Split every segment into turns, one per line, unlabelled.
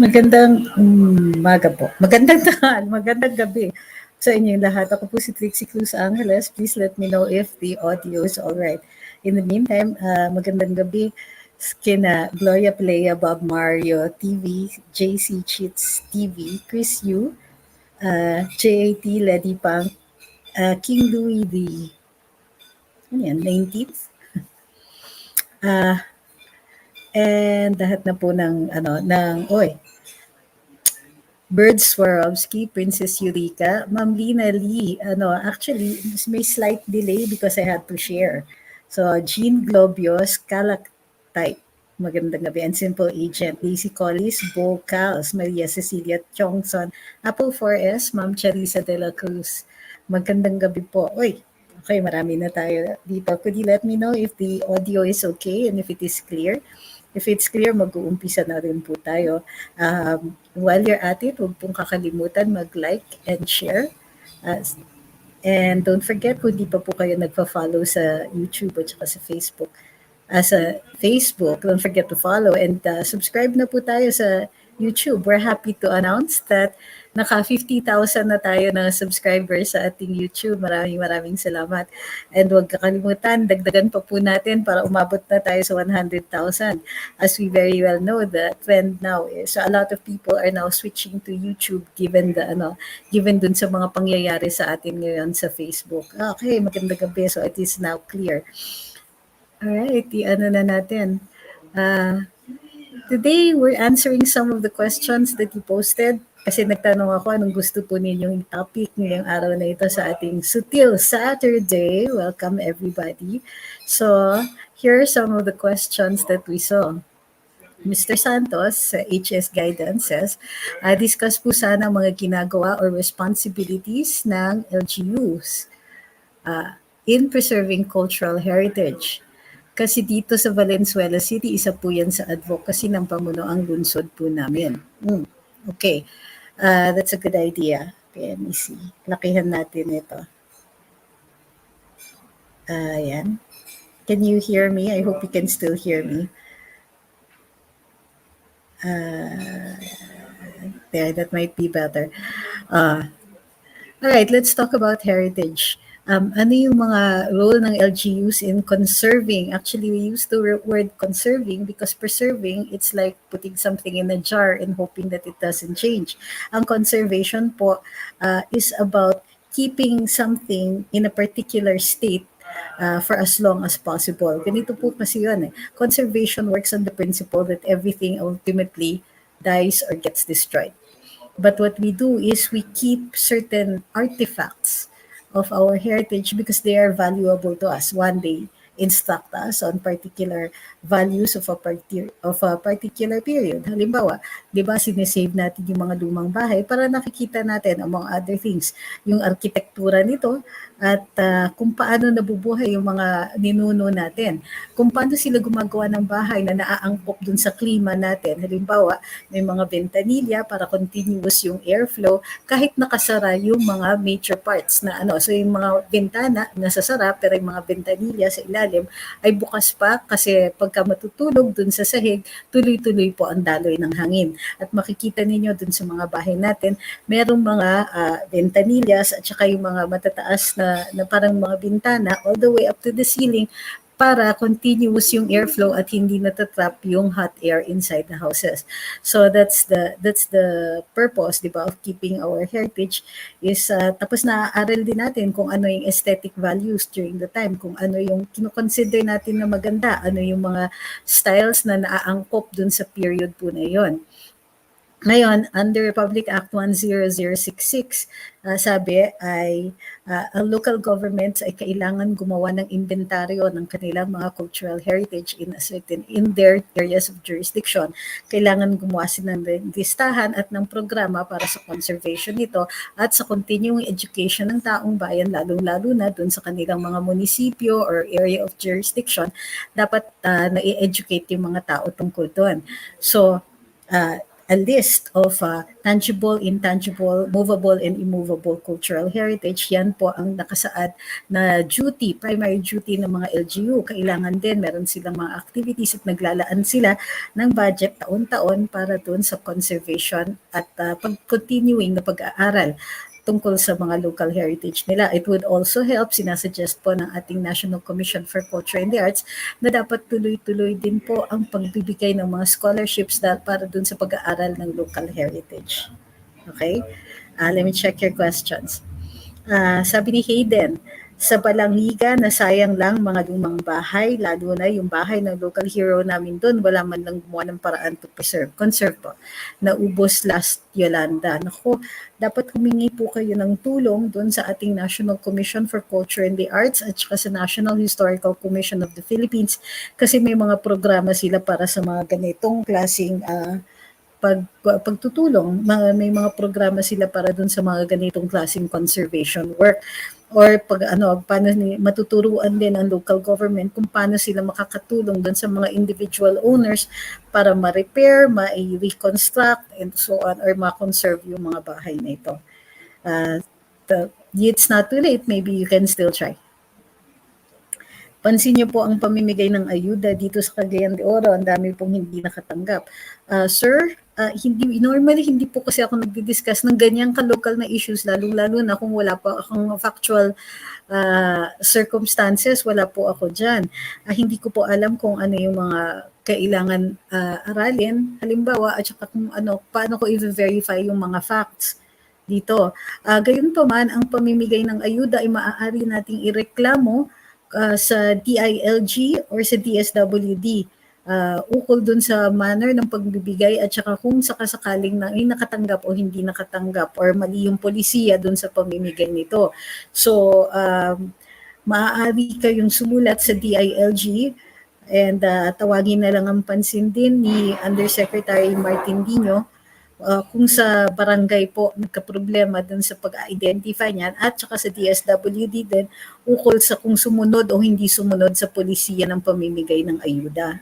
Magandang umaga po. Magandang tanghali, magandang gabi sa inyong lahat. Ako po si Trixie Cruz-Angeles. Please let me know if the audio is all right. In the meantime, magandang gabi kina Gloria Playa, Bob Mario TV, JC Cheats TV, Chris Yu, JAT, Lady Pang, King Louis the ano yan, 19th. And lahat na po ng Bird Swarovski, Princess Eureka, Ma'am Lina Lee. Actually, may slight delay because I had to share. So, Jean Globios, Calactite, magandang gabi, and Simple Agent, Daisy Collis, Bo Cals, Maria Cecilia Chongson, Apple 4S, Ma'am Charissa de la Cruz. Magandang gabi po. Uy, okay, marami na tayo dito. Could you let me know if the audio is okay and if it is clear? If it's clear, mag-uumpisa na rin po tayo. While you're at it, huwag pong kakalimutan mag-like and share. And don't forget, kung di pa po kayo nagpa-follow sa YouTube at saka sa Facebook, don't forget to follow and subscribe na po tayo sa YouTube. We're happy to announce that naka 50,000 na tayo na subscribers sa ating YouTube. Maraming salamat. And huwag kakalimutan, dagdagan pa po natin para umabot na tayo sa 100,000. As we very well know, the trend now is a lot of people are now switching to YouTube given dun sa mga pangyayari sa atin ngayon sa Facebook. Okay, magandang gabi. So it is now clear. Alright, na natin. Today, we're answering some of the questions that you posted. Kasi nagtanong ako anong gusto po ninyong topic ngayong araw na ito sa ating Sutil Saturday. Welcome everybody. So, here are some of the questions that we saw. Mr. Santos, sa HS Guidance says, discuss po sana mga ginagawa or responsibilities ng LGUs in preserving cultural heritage. Kasi dito sa Valenzuela City, isa po yan sa advocacy ng pamunuang lungsod po namin. Okay, that's a good idea. Okay, let me see. Lakihan natin ito. Ayan. Can you hear me? I hope you can still hear me. There, that might be better. All right, let's talk about heritage. Ano yung mga role ng LGUs in conserving? Actually, we use the word conserving because preserving, it's like putting something in a jar and hoping that it doesn't change. Ang conservation po is about keeping something in a particular state for as long as possible. Ganito po kasi yun eh. Conservation works on the principle that everything ultimately dies or gets destroyed. But what we do is we keep certain artifacts of our heritage because they are valuable to us. One, they instruct us on particular values of a particular period. Halimbawa, di ba sinesave natin yung mga lumang bahay para nakikita natin, among other things, yung arkitektura nito at kung paano nabubuhay yung mga ninuno natin. Kung paano sila gumagawa ng bahay na naaangkop dun sa klima natin. Halimbawa, may mga ventanilya para continuous yung airflow kahit nakasara yung mga major parts na So yung mga bintana nasasara pero yung mga ventanilya sa ilalim ay bukas pa kasi pagka matutulog dun sa sahig, tuloy-tuloy po ang daloy ng hangin. At makikita ninyo dun sa mga bahay natin, merong mga ventanilyas at saka yung mga matataas na parang mga bintana all the way up to the ceiling para continuous yung airflow at hindi natatrap yung hot air inside the houses. So that's the purpose, di ba, of keeping our heritage is tapos naaaral din natin kung ano yung aesthetic values during the time, kung ano yung kino-consider natin na maganda, ano yung mga styles na naaangkop dun sa period po na yon. Ngayon, under Republic Act 10066, sabi ay ang local governments ay kailangan gumawa ng inventaryo ng kanilang mga cultural heritage in their areas of jurisdiction. Kailangan gumawa sila ng listahan at ng programa para sa conservation nito at sa continuing education ng taong bayan, lalong-lalo na dun sa kanilang mga munisipyo or area of jurisdiction, dapat na-educate yung mga tao tungkol doon. So, a list of tangible, intangible, movable, and immovable cultural heritage. Yan po ang nakasaad na duty, primary duty ng mga LGU. Kailangan din, meron silang mga activities at naglalaan sila ng budget taon-taon para doon sa conservation at continuing na pag-aaral tungkol sa mga local heritage nila. It would also help, sinasuggest po ng ating National Commission for Culture and the Arts, na dapat tuloy-tuloy din po ang pagbibigay ng mga scholarships para dun sa pag-aaral ng local heritage. Okay? Let me check your questions. Sabi ni Hayden, sa Balanghiga, nasayang lang mga lumang bahay, lalo na yung bahay ng local hero namin doon, wala man lang gumawa ng paraan to conserve po. Naubos last Yolanda. Naku, dapat humingi po kayo ng tulong doon sa ating National Commission for Culture and the Arts at saka sa National Historical Commission of the Philippines kasi may mga programa sila para sa mga ganitong klaseng pagtutulong. May mga programa sila para dun sa mga ganitong klaseng conservation work or paano matuturuan din ang local government kung paano sila makakatulong dun sa mga individual owners para ma-repair, ma-reconstruct, and so on, or ma-conserve yung mga bahay na ito. It's not too late. Maybe you can still try. Pansin niyo po ang pamimigay ng ayuda dito sa Cagayan de Oro, ang dami pong hindi nakatanggap. Sir, hindi po kasi ako nagdi-discuss ng ganyang ka-local na issues, lalong-lalo na kung wala pa akong factual circumstances, wala po ako dyan. Hindi ko po alam kung ano yung mga kailangan aralin, halimbawa, at saka kung paano ko i-verify yung mga facts dito. Gayunpaman, ang pamimigay ng ayuda ay maaari nating ireklamo sa DILG or sa DSWD ukol dun sa manner ng pagbibigay at saka kung sakasakaling na ay nakatanggap o hindi nakatanggap or mali yung polisiya dun sa pamimigay nito. So, maaari kayong sumulat sa DILG and tawagin na lang ang pansin din ni Undersecretary Martin Dino kung sa barangay po nagka-problema dun sa pag-identify niyan at saka sa DSWD din ukol sa kung sumunod o hindi sumunod sa polisiya ng pamimigay ng ayuda.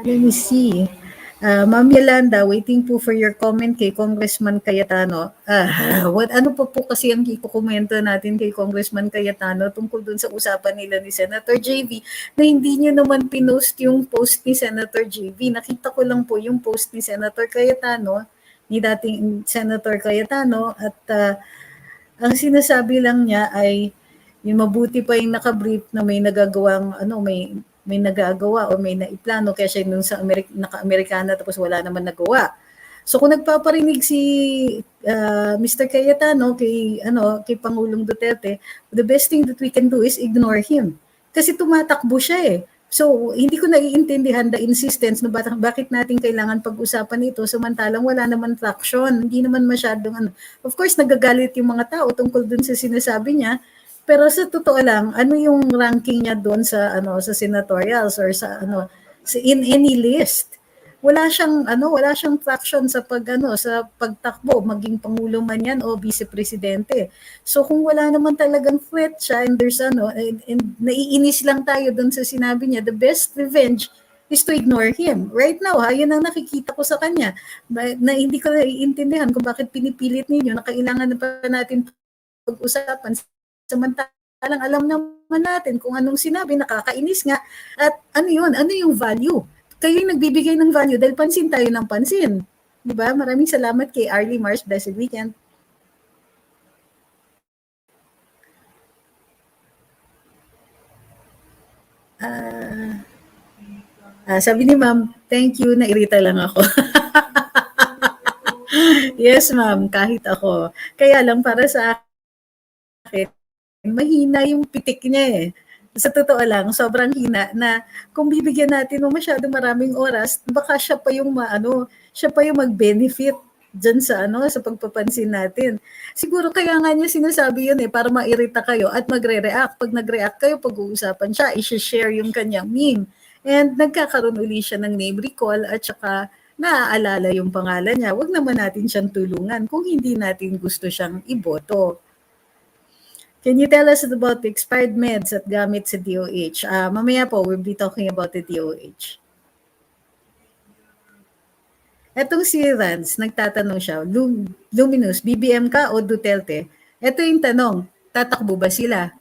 Let me see. Ma'am Yolanda, waiting po for your comment kay Congressman Cayetano. Ano po kasi ang ikukomento natin kay Congressman Cayetano tungkol dun sa usapan nila ni Senator JV na hindi nyo naman pinost yung post ni Senator JV. Nakita ko lang po yung post ni Senator Cayetano, ni dating Senator Cayetano at ang sinasabi lang niya ay yung mabuti pa yung nakabrief na may nagagawang may nagagawa o may naiplano kaysa nung sa naka-Amerikana tapos wala naman nagawa. So kung nagpaparinig si Mr. Cayetano kay Pangulong Duterte, the best thing that we can do is ignore him. Kasi tumatakbo siya eh. So hindi ko naiintindihan the insistence na bakit natin kailangan pag-usapan ito samantalang wala naman traction, hindi naman masyadong Of course nagagalit yung mga tao tungkol dun sa sinasabi niya. Pero sa totoo lang, ano yung ranking niya doon sa sa senatorials or sa in any list? Wala siyang traction sa sa pagtakbo, maging pangulo man 'yan o vice presidente. So kung wala naman talagang threat siya and there's and naiinis lang tayo doon sa sinabi niya, the best revenge is to ignore him. Right now, yun ang nakikita ko sa kanya. Na hindi ko naiintindihan kung bakit pinipilit ninyo na kailangan na pa natin pag-usapan samantalang alam naman natin kung anong sinabi, nakakainis nga. At ano yung value? Kayo yung nagbibigay ng value dahil pansin tayo ng pansin. Di ba? Maraming salamat kay Arlie Mars. Blessed weekend. Sabi ni ma'am, thank you, nairita lang ako. Yes ma'am, kahit ako. Kaya lang para sa akin, mahina yung pitik niya eh. Sa totoo lang, sobrang hina na kung bibigyan natin ng masyadong maraming oras, baka siya pa yung mag-benefit dyan sa sa pagpapansin natin. Siguro kaya nga niya sinasabi yun eh, para mairita kayo at magre-react. Pag nag-react kayo, pag-uusapan siya, i-share yung kanyang meme. And nagkakaroon uli siya ng name recall at saka naaalala yung pangalan niya. Huwag naman natin siyang tulungan kung hindi natin gusto siyang iboto. Can you tell us about the expired meds at gamit sa DOH? Mamaya po, we'll be talking about the DOH. Etong si Rance, nagtatanong siya, Luminous, BBM ka o Duterte? Ito yung tanong, tatakbo ba sila?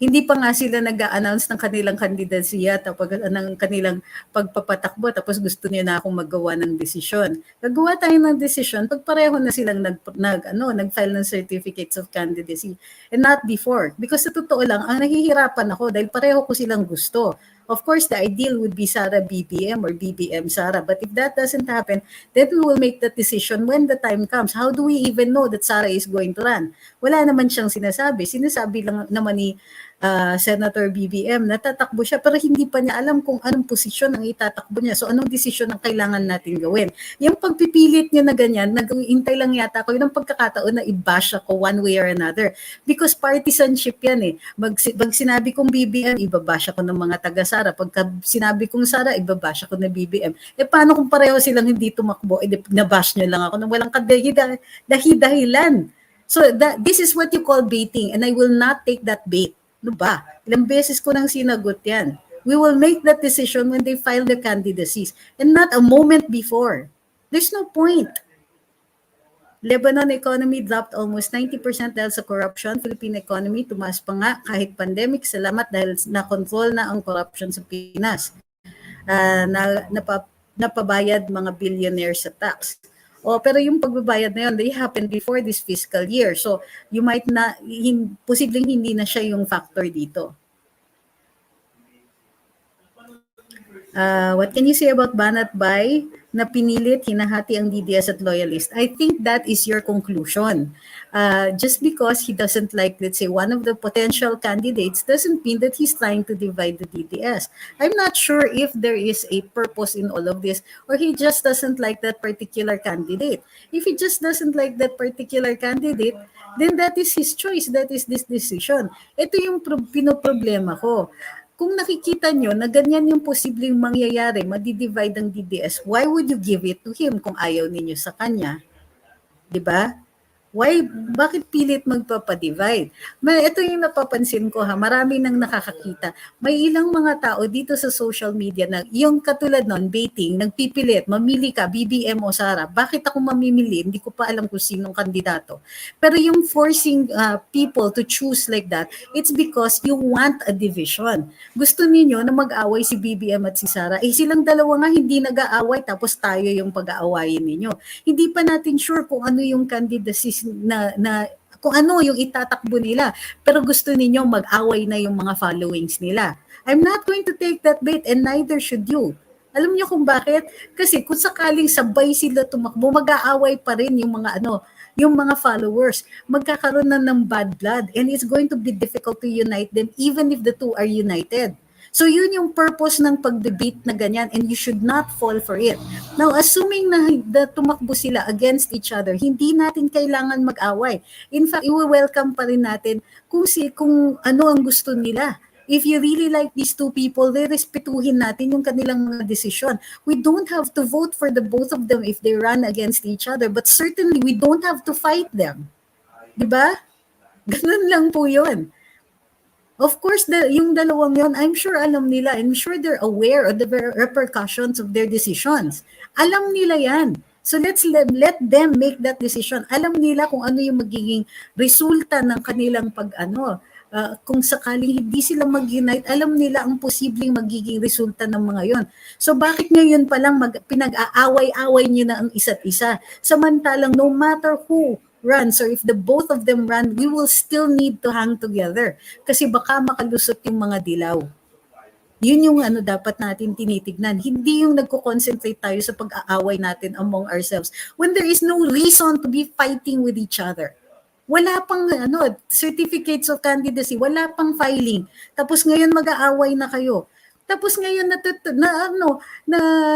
Hindi pa nga sila nag-a-announce ng kanilang kandidasiya tapos ng kanilang pagpapatakbo tapos gusto niya na akong maggawa ng desisyon. Gagawa tayo ng desisyon pag pareho na silang nag-file ng certificates of candidacy and not before. Because sa totoo lang, ang nahihirapan ako dahil pareho ko silang gusto. Of course, the ideal would be Sara BBM or BBM Sara. But if that doesn't happen, then we will make that decision when the time comes. How do we even know that Sara is going to run? Wala naman siyang sinasabi. Sinasabi lang naman ni Senator BBM, natatakbo siya pero hindi pa niya alam kung anong posisyon ang itatakbo niya. So anong desisyon ang kailangan natin gawin? Yung pagpipilit niya na ganyan, nag-intay lang yata ako, yun ang pagkakataon na i-bash ako one way or another. Because partisanship yan eh. Pag sinabi kong BBM, ibabash ako ng mga taga-Sara. Pagka sinabi kong Sara, ibabash ako ng BBM. Eh paano kung pareho silang hindi tumakbo? Eh nabash niyo lang ako nang walang dahilan. So this is what you call baiting and I will not take that bait. Ano ba? Ilang beses ko nang sinagot yan. We will make that decision when they file the candidacies and not a moment before. There's no point. Lebanon economy dropped almost 90% dahil sa corruption. Philippine economy tumaas pa nga kahit pandemic. Salamat dahil na-control na ang corruption sa Pinas. Napabayad mga billionaires sa tax. Pero yung pagbabayad na yun, they happened before this fiscal year. So, you might na, posibleng hindi na siya yung factor dito. What can you say about Banat Bay na pinilit, hinahati ang DDS at loyalist? I think that is your conclusion. Just because he doesn't like, let's say, one of the potential candidates doesn't mean that he's trying to divide the DDS. I'm not sure if there is a purpose in all of this or he just doesn't like that particular candidate. If he just doesn't like that particular candidate, then that is his choice. That is this decision. Ito yung pinoproblema ko. Kung nakikita nyo na ganyan yung posibleng mangyayari, madidivide ang DDS, why would you give it to him kung ayaw ninyo sa kanya? Diba? Why? Bakit pilit magpapadivide? Ito yung napapansin ko ha, marami nang nakakakita. May ilang mga tao dito sa social media na yung katulad nun, baiting, nagpipilit, mamili ka, BBM o Sara. Bakit ako mamimili? Hindi ko pa alam kung sinong kandidato. Pero yung forcing people to choose like that, it's because you want a division. Gusto ninyo na mag-away si BBM at si Sara. Silang dalawa nga hindi nag-aaway tapos tayo yung pag-aawayin ninyo. Hindi pa natin sure kung ano yung candidacy na kung ano yung itatakbo nila. Pero gusto ninyo mag-away na yung mga followings nila. I'm not going to take that bait and neither should you. Alam niyo kung bakit? Kasi kung sakaling sabay sila tumakbo, mag-aaway pa rin yung mga yung mga followers. Magkakaroon na ng bad blood and it's going to be difficult to unite them even if the two are united. So yun yung purpose ng pag-debate na ganyan and you should not fall for it. Now, assuming na tumakbo sila against each other, hindi natin kailangan mag-away. In fact, i-welcome pa rin natin kung ano ang gusto nila. If you really like these two people, respetuhin natin yung kanilang mga desisyon. We don't have to vote for the both of them if they run against each other, but certainly we don't have to fight them. Diba? Ganun lang po yun. Of course, yung dalawang yon, I'm sure alam nila. I'm sure they're aware of the repercussions of their decisions. Alam nila yan. So let them make that decision. Alam nila kung ano yung magiging resulta ng kanilang kung sakaling hindi sila mag-unite, alam nila ang posibleng magiging resulta ng mga yon. So bakit ngayon pa lang pinag-aaway-away nyo na ang isa't isa? Samantalang no matter who runs or if the both of them run, we will still need to hang together kasi baka makalusot yung mga dilaw. Yun yung dapat natin tinitignan. Hindi yung nagko-concentrate tayo sa pag-aaway natin among ourselves when there is no reason to be fighting with each other. Wala pang certificates of candidacy, wala pang filing. Tapos ngayon mag-aaway na kayo. Tapos ngayon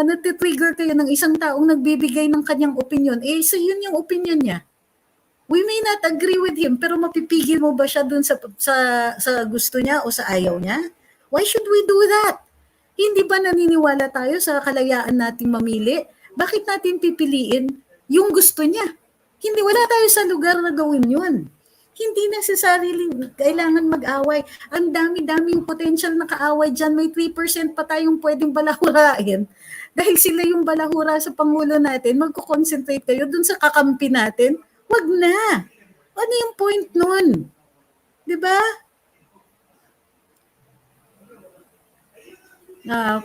natitrigger kayo ng isang taong nagbibigay ng kanyang opinion. So yun yung opinion niya. We may not agree with him, pero mapipigil mo ba siya dun sa gusto niya o sa ayaw niya? Why should we do that? Hindi ba naniniwala tayo sa kalayaan nating mamili? Bakit natin pipiliin yung gusto niya? Hindi, wala tayo sa lugar na gawin yun. Hindi necessarily kailangan mag-away. Ang dami-daming potential na kaaway dyan. May 3% pa tayong pwedeng balawarain. Dahil sila yung balahura sa Pangulo natin, magko-concentrate kayo dun sa kakampi natin? Wag na. Ano yung point nun? 'Di ba?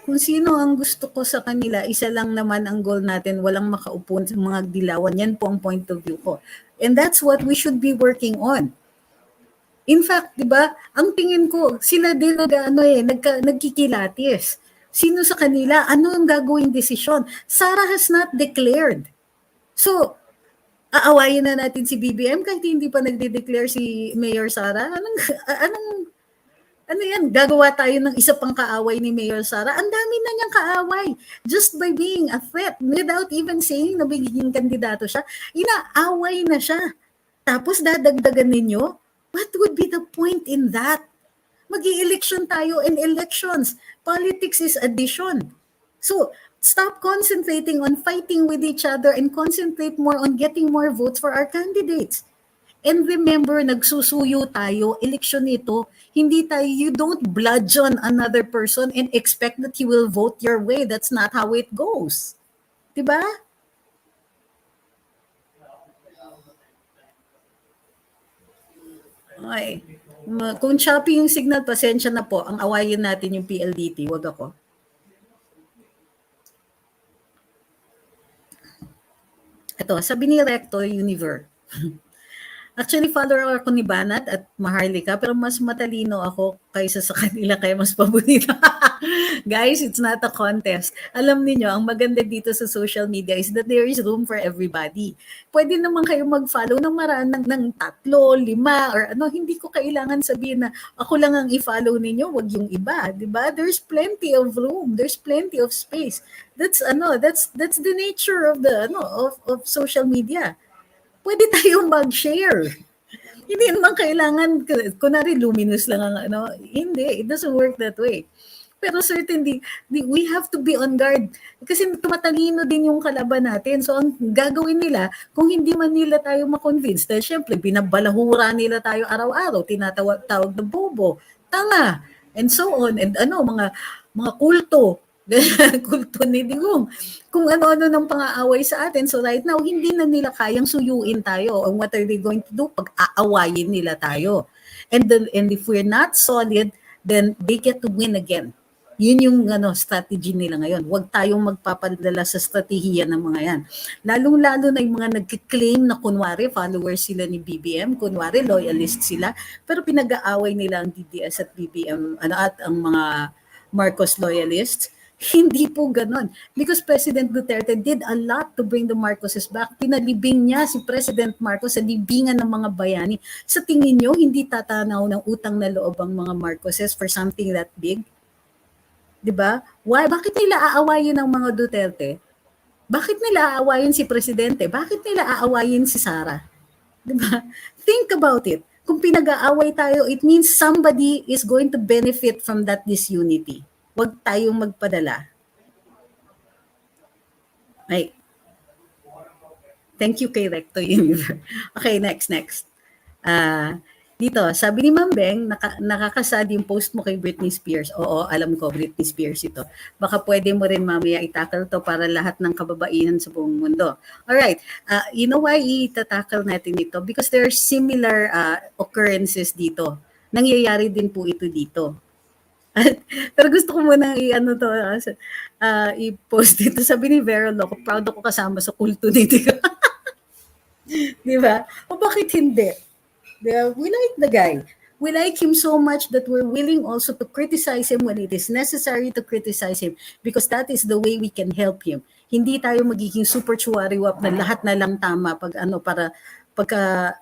Kung sino ang gusto ko sa kanila, isa lang naman ang goal natin, walang makaupo sa mga dilawan. Yan po ang point of view ko. And that's what we should be working on. In fact, 'di ba, ang tingin ko, sila din nagkikilatis. Sino sa kanila, ano ang gagawing desisyon? Sarah has not declared. So, aawayin na natin si BBM kahit hindi pa nagde-declare si Mayor Sara? Anong ano yan, gagawa tayo ng isa pang kaaway ni Mayor Sara. Ang dami na niyang kaaway. Just by being a threat, without even saying na magiging kandidato siya, inaaway na siya. Tapos dadagdagan ninyo? What would be the point in that? Mag-i-election tayo and elections. Politics is addition. So, stop concentrating on fighting with each other and concentrate more on getting more votes for our candidates. And remember, nagsusuyo tayo, eleksyon ito, hindi tayo, you don't bludgeon another person and expect that he will vote your way. That's not how it goes. Diba? Okay. Kung choppy yung signal, pasensya na po. Ang awayin natin yung PLDT, wag ako. Ito, sabi ni Rector Univer. Actually, follower ako ni Banat at Maharlika, pero mas matalino ako kaysa sa kanila, kaya mas paborito. Guys, it's not a contest. Alam niyo ang maganda dito sa social media is that there is room for everybody. Pwede naman kayo mag-follow ng ng 3, 5, or ano, hindi ko kailangan sabihin na ako lang ang i-follow ninyo, wag yung iba, 'di ba? There's plenty of room, there's plenty of space. That's the nature of the of social media. Pwede tayong mag-share. Hindi naman kailangan, kunwari Luminous lang ang hindi, it doesn't work that way. Pero certainly, we have to be on guard kasi tumatalino din yung kalaban natin. So ang gagawin nila, kung hindi man nila tayo makonvince, dahil syempre, binabalahura nila tayo araw-araw, tinatawag na bobo, tanga, and so on, and mga kulto, kulto ni Digong. Kung ano-ano ng pang-aaway sa atin. So right now, hindi na nila kayang suyuin tayo. And what are they going to do? Pag-aawayin nila tayo. And if we're not solid, then they get to win again. Yun yung strategy nila ngayon. Huwag tayong magpapadala sa strategiya ng mga yan. Lalong-lalo na yung mga nag-claim na kunwari followers sila ni BBM, kunwari loyalist sila, pero pinag-aaway nila ang DDS at BBM at ang mga Marcos loyalists. Hindi po ganon. Because President Duterte did a lot to bring the Marcoses back. Pinalibing niya si President Marcos sa libingan ng mga bayani. Sa tingin niyo, hindi tatanaw ng utang na loob ang mga Marcoses for something that big? Diba? Why? Bakit nila aawayin ang mga Duterte? Bakit nila aawayin si Presidente? Bakit nila aawayin si Sara? Diba? Think about it. Kung pinag-aaway tayo, it means somebody is going to benefit from that disunity. Huwag tayong magpadala. Ay. Thank you kay Recto Univer. Okay, next. Dito, sabi ni Ma'am Beng, nakakasad yung post mo kay Britney Spears. Oo, alam ko, Britney Spears ito. Baka pwede mo rin mamaya itakal to para lahat ng kababaihan sa buong mundo. Alright, you know why itatakal natin ito? Because there are similar occurrences dito. Nangyayari din po ito dito. Pero gusto ko muna i-post dito. Sabi ni Vera Loco, proud ako kasama sa kulto ni Tiga. Di ba? O bakit hindi? We like the guy. We like him so much that we're willing also to criticize him when it is necessary to criticize him because that is the way we can help him. Hindi tayo magiging super chuwariwap na lahat na lang tama para pagka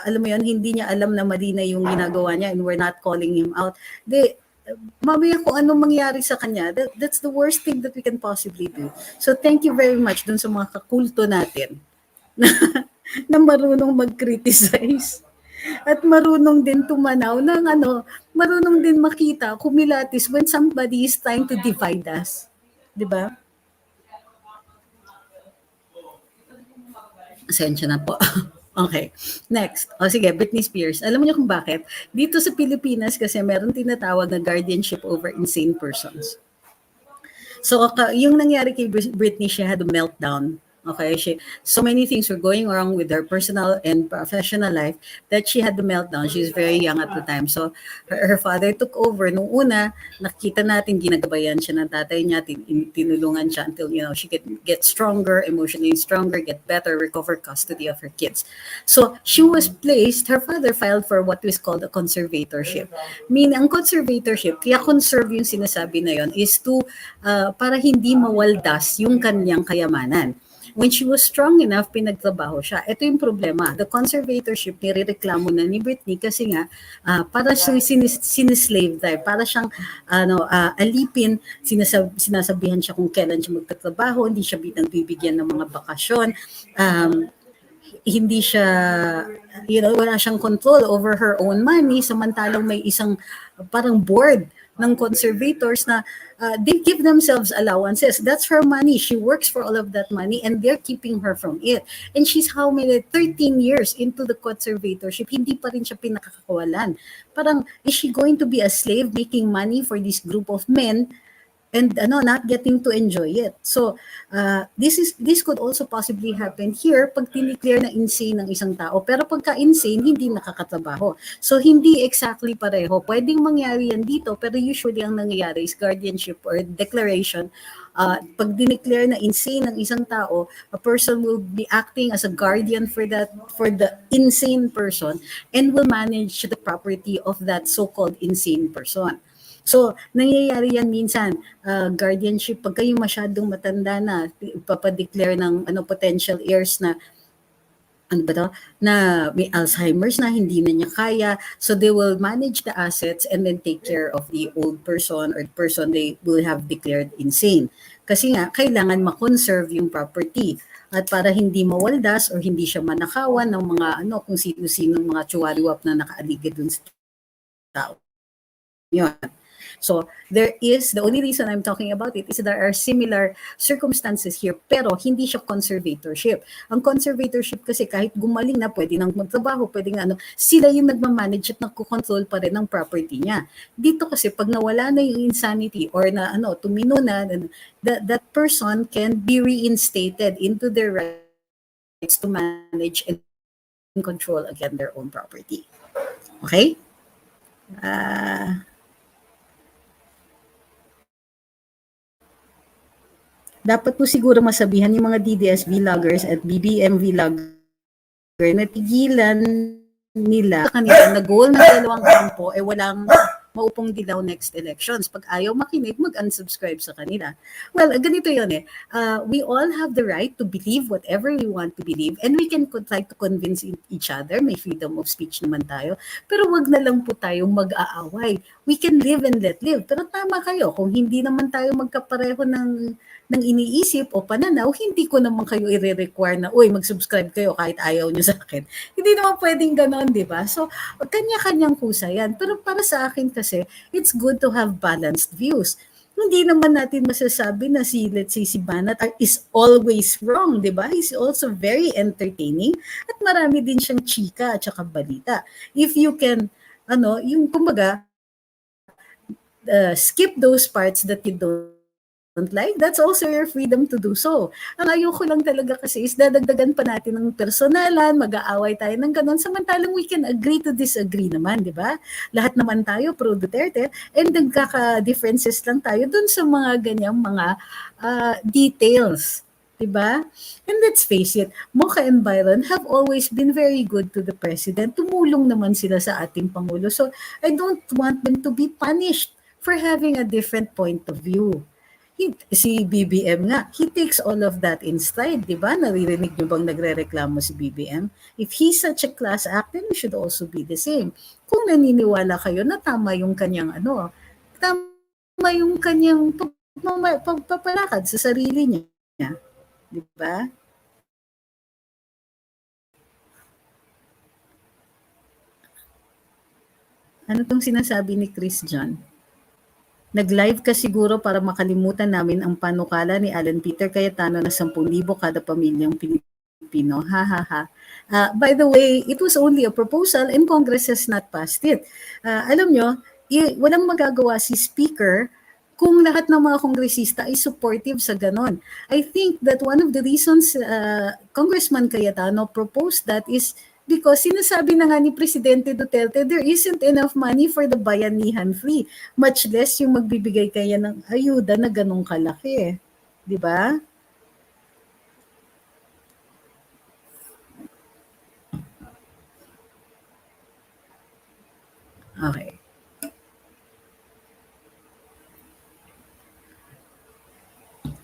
alam mo yun, hindi niya alam na mali na yung ginagawa niya and we're not calling him out. Mamaya kung anong mangyari sa kanya, that's the worst thing that we can possibly do. So thank you very much dun sa mga kakulto natin na marunong mag-criticize at marunong din tumanaw ng marunong din makita, kumilatis when somebody is trying to divide us. Diba? Asensya na po. Okay. Next. Sige, Britney Spears. Alam niyo kung bakit? Dito sa Pilipinas kasi meron tinatawag na guardianship over insane persons. So, yung nangyari kay Britney, she had a meltdown. Okay, so many things were going wrong with her personal and professional life that she had the meltdown. She's very young at the time. So, her father took over. Nung una, nakita natin, ginagabayan siya ng tatay niya, tinulungan siya until, she could get stronger, emotionally stronger, get better, recover custody of her kids. So, she was placed, her father filed for what was called a conservatorship. Meaning, ang conservatorship, kaya conserve yung sinasabi na yon is to, para hindi mawaldas yung kanyang kayamanan. When she was strong enough, pinagtrabaho siya. Ito yung problema. The conservatorship, nirereklamo na ni Britney kasi nga, para siyang sinislave tayo. Para siyang alipin, sinasabihan siya kung kailan siya magtatrabaho, hindi siya bibigyan ng mga bakasyon. Hindi siya, wala siyang control over her own money, samantalang may isang parang board ng conservators na they give themselves allowances. That's her money. She works for all of that money and they're keeping her from it. And she's how many, 13 years into the conservatorship, hindi pa rin siya pinakakawalan. Parang, is she going to be a slave making money for this group of men and not getting to enjoy it? So this could also possibly happen here pag tineclare na insane ng isang tao, pero pagka insane hindi nakakatrabaho. So hindi exactly pareho. Pwedeng mangyari yan dito, pero usually ang nangyayari is guardianship or declaration. Pag dineclare na insane ng isang tao, a person will be acting as a guardian for the insane person and will manage the property of that so-called insane person. So, nangyayari yan minsan, guardianship, pag kayo masyadong matanda na, ipapadeclare ng potential heirs na, na may Alzheimer's na, hindi na niya kaya. So, they will manage the assets and then take care of the old person or the person they will have declared insane. Kasi nga, kailangan ma-conserve yung property. At para hindi mawaldas or hindi siya manakawan ng mga kung sino-sino mga tsuwaliwap na nakaaligid dun sa tao. Yun. So there is, the only reason I'm talking about it is there are similar circumstances here, pero hindi siya conservatorship. Ang conservatorship kasi kahit gumaling na, pwede nang magtrabaho, pwede nga sila yung nagmamanage at nagko-control pa rin ng property niya. Dito kasi pag nawala na yung insanity or na tumino na, that person can be reinstated into their rights to manage and control again their own property. Okay? Dapat po siguro masabihan yung mga DDS vloggers at BBM vlogger na tigilan nila kanila na goal ng 2 kampo walang maupong dilaw next elections. Pag ayaw makinig, mag-unsubscribe sa kanila. Well, ganito yun we all have the right to believe whatever we want to believe and we can try to convince each other. May freedom of speech naman tayo. Pero wag na lang po tayong mag-aaway. We can live and let live. Pero tama kayo, kung hindi naman tayo magkapareho ng iniisip o pananaw, hindi ko naman kayo i-require na, mag-subscribe kayo kahit ayaw nyo sa akin. Hindi naman pwedeng ganon, di ba? So, kanya-kanyang kusa yan. Pero para sa akin kasi, it's good to have balanced views. Hindi naman natin masasabi na let's say, si Banat is always wrong, di ba? He's also very entertaining at marami din siyang chika at saka balita. If you can, yung kumbaga, skip those parts that you don't like, that's also your freedom to do so. Ang ayoko lang talaga kasi is dadagdagan pa natin ng personalan, mag-aaway tayo ng ganon, samantalang we can agree to disagree naman, di ba? Lahat naman tayo pro Duterte and nagkaka-differences lang tayo dun sa mga ganyang mga details. Diba? And let's face it, Mocha and Byron have always been very good to the president. Tumulong naman sila sa ating Pangulo. So I don't want them to be punished for having a different point of view. Si BBM nga, he takes all of that in stride, di ba? Naririnig nyo bang nagre-reklamo si BBM? If he's such a class act, then we should also be the same. Kung naniniwala kayo na tama yung kanyang tama yung kanyang pagpapalakad sa sarili niya. Di ba? Ano tong sinasabi ni Chris John? Nag-live ka siguro para makalimutan namin ang panukala ni Alan Peter Cayetano na 10,000 kada pamilyang Pilipino. Ha ha ha. By the way, it was only a proposal and Congress has not passed it. Alam nyo, walang magagawa si Speaker kung lahat ng mga kongresista ay supportive sa ganon. I think that one of the reasons Congressman Cayetano proposed that is because sinasabi na nga ni Presidente Duterte, there isn't enough money for the bayanihan free, much less yung magbibigay kaya ng ayuda na ganong kalaki. Di ba? Okay.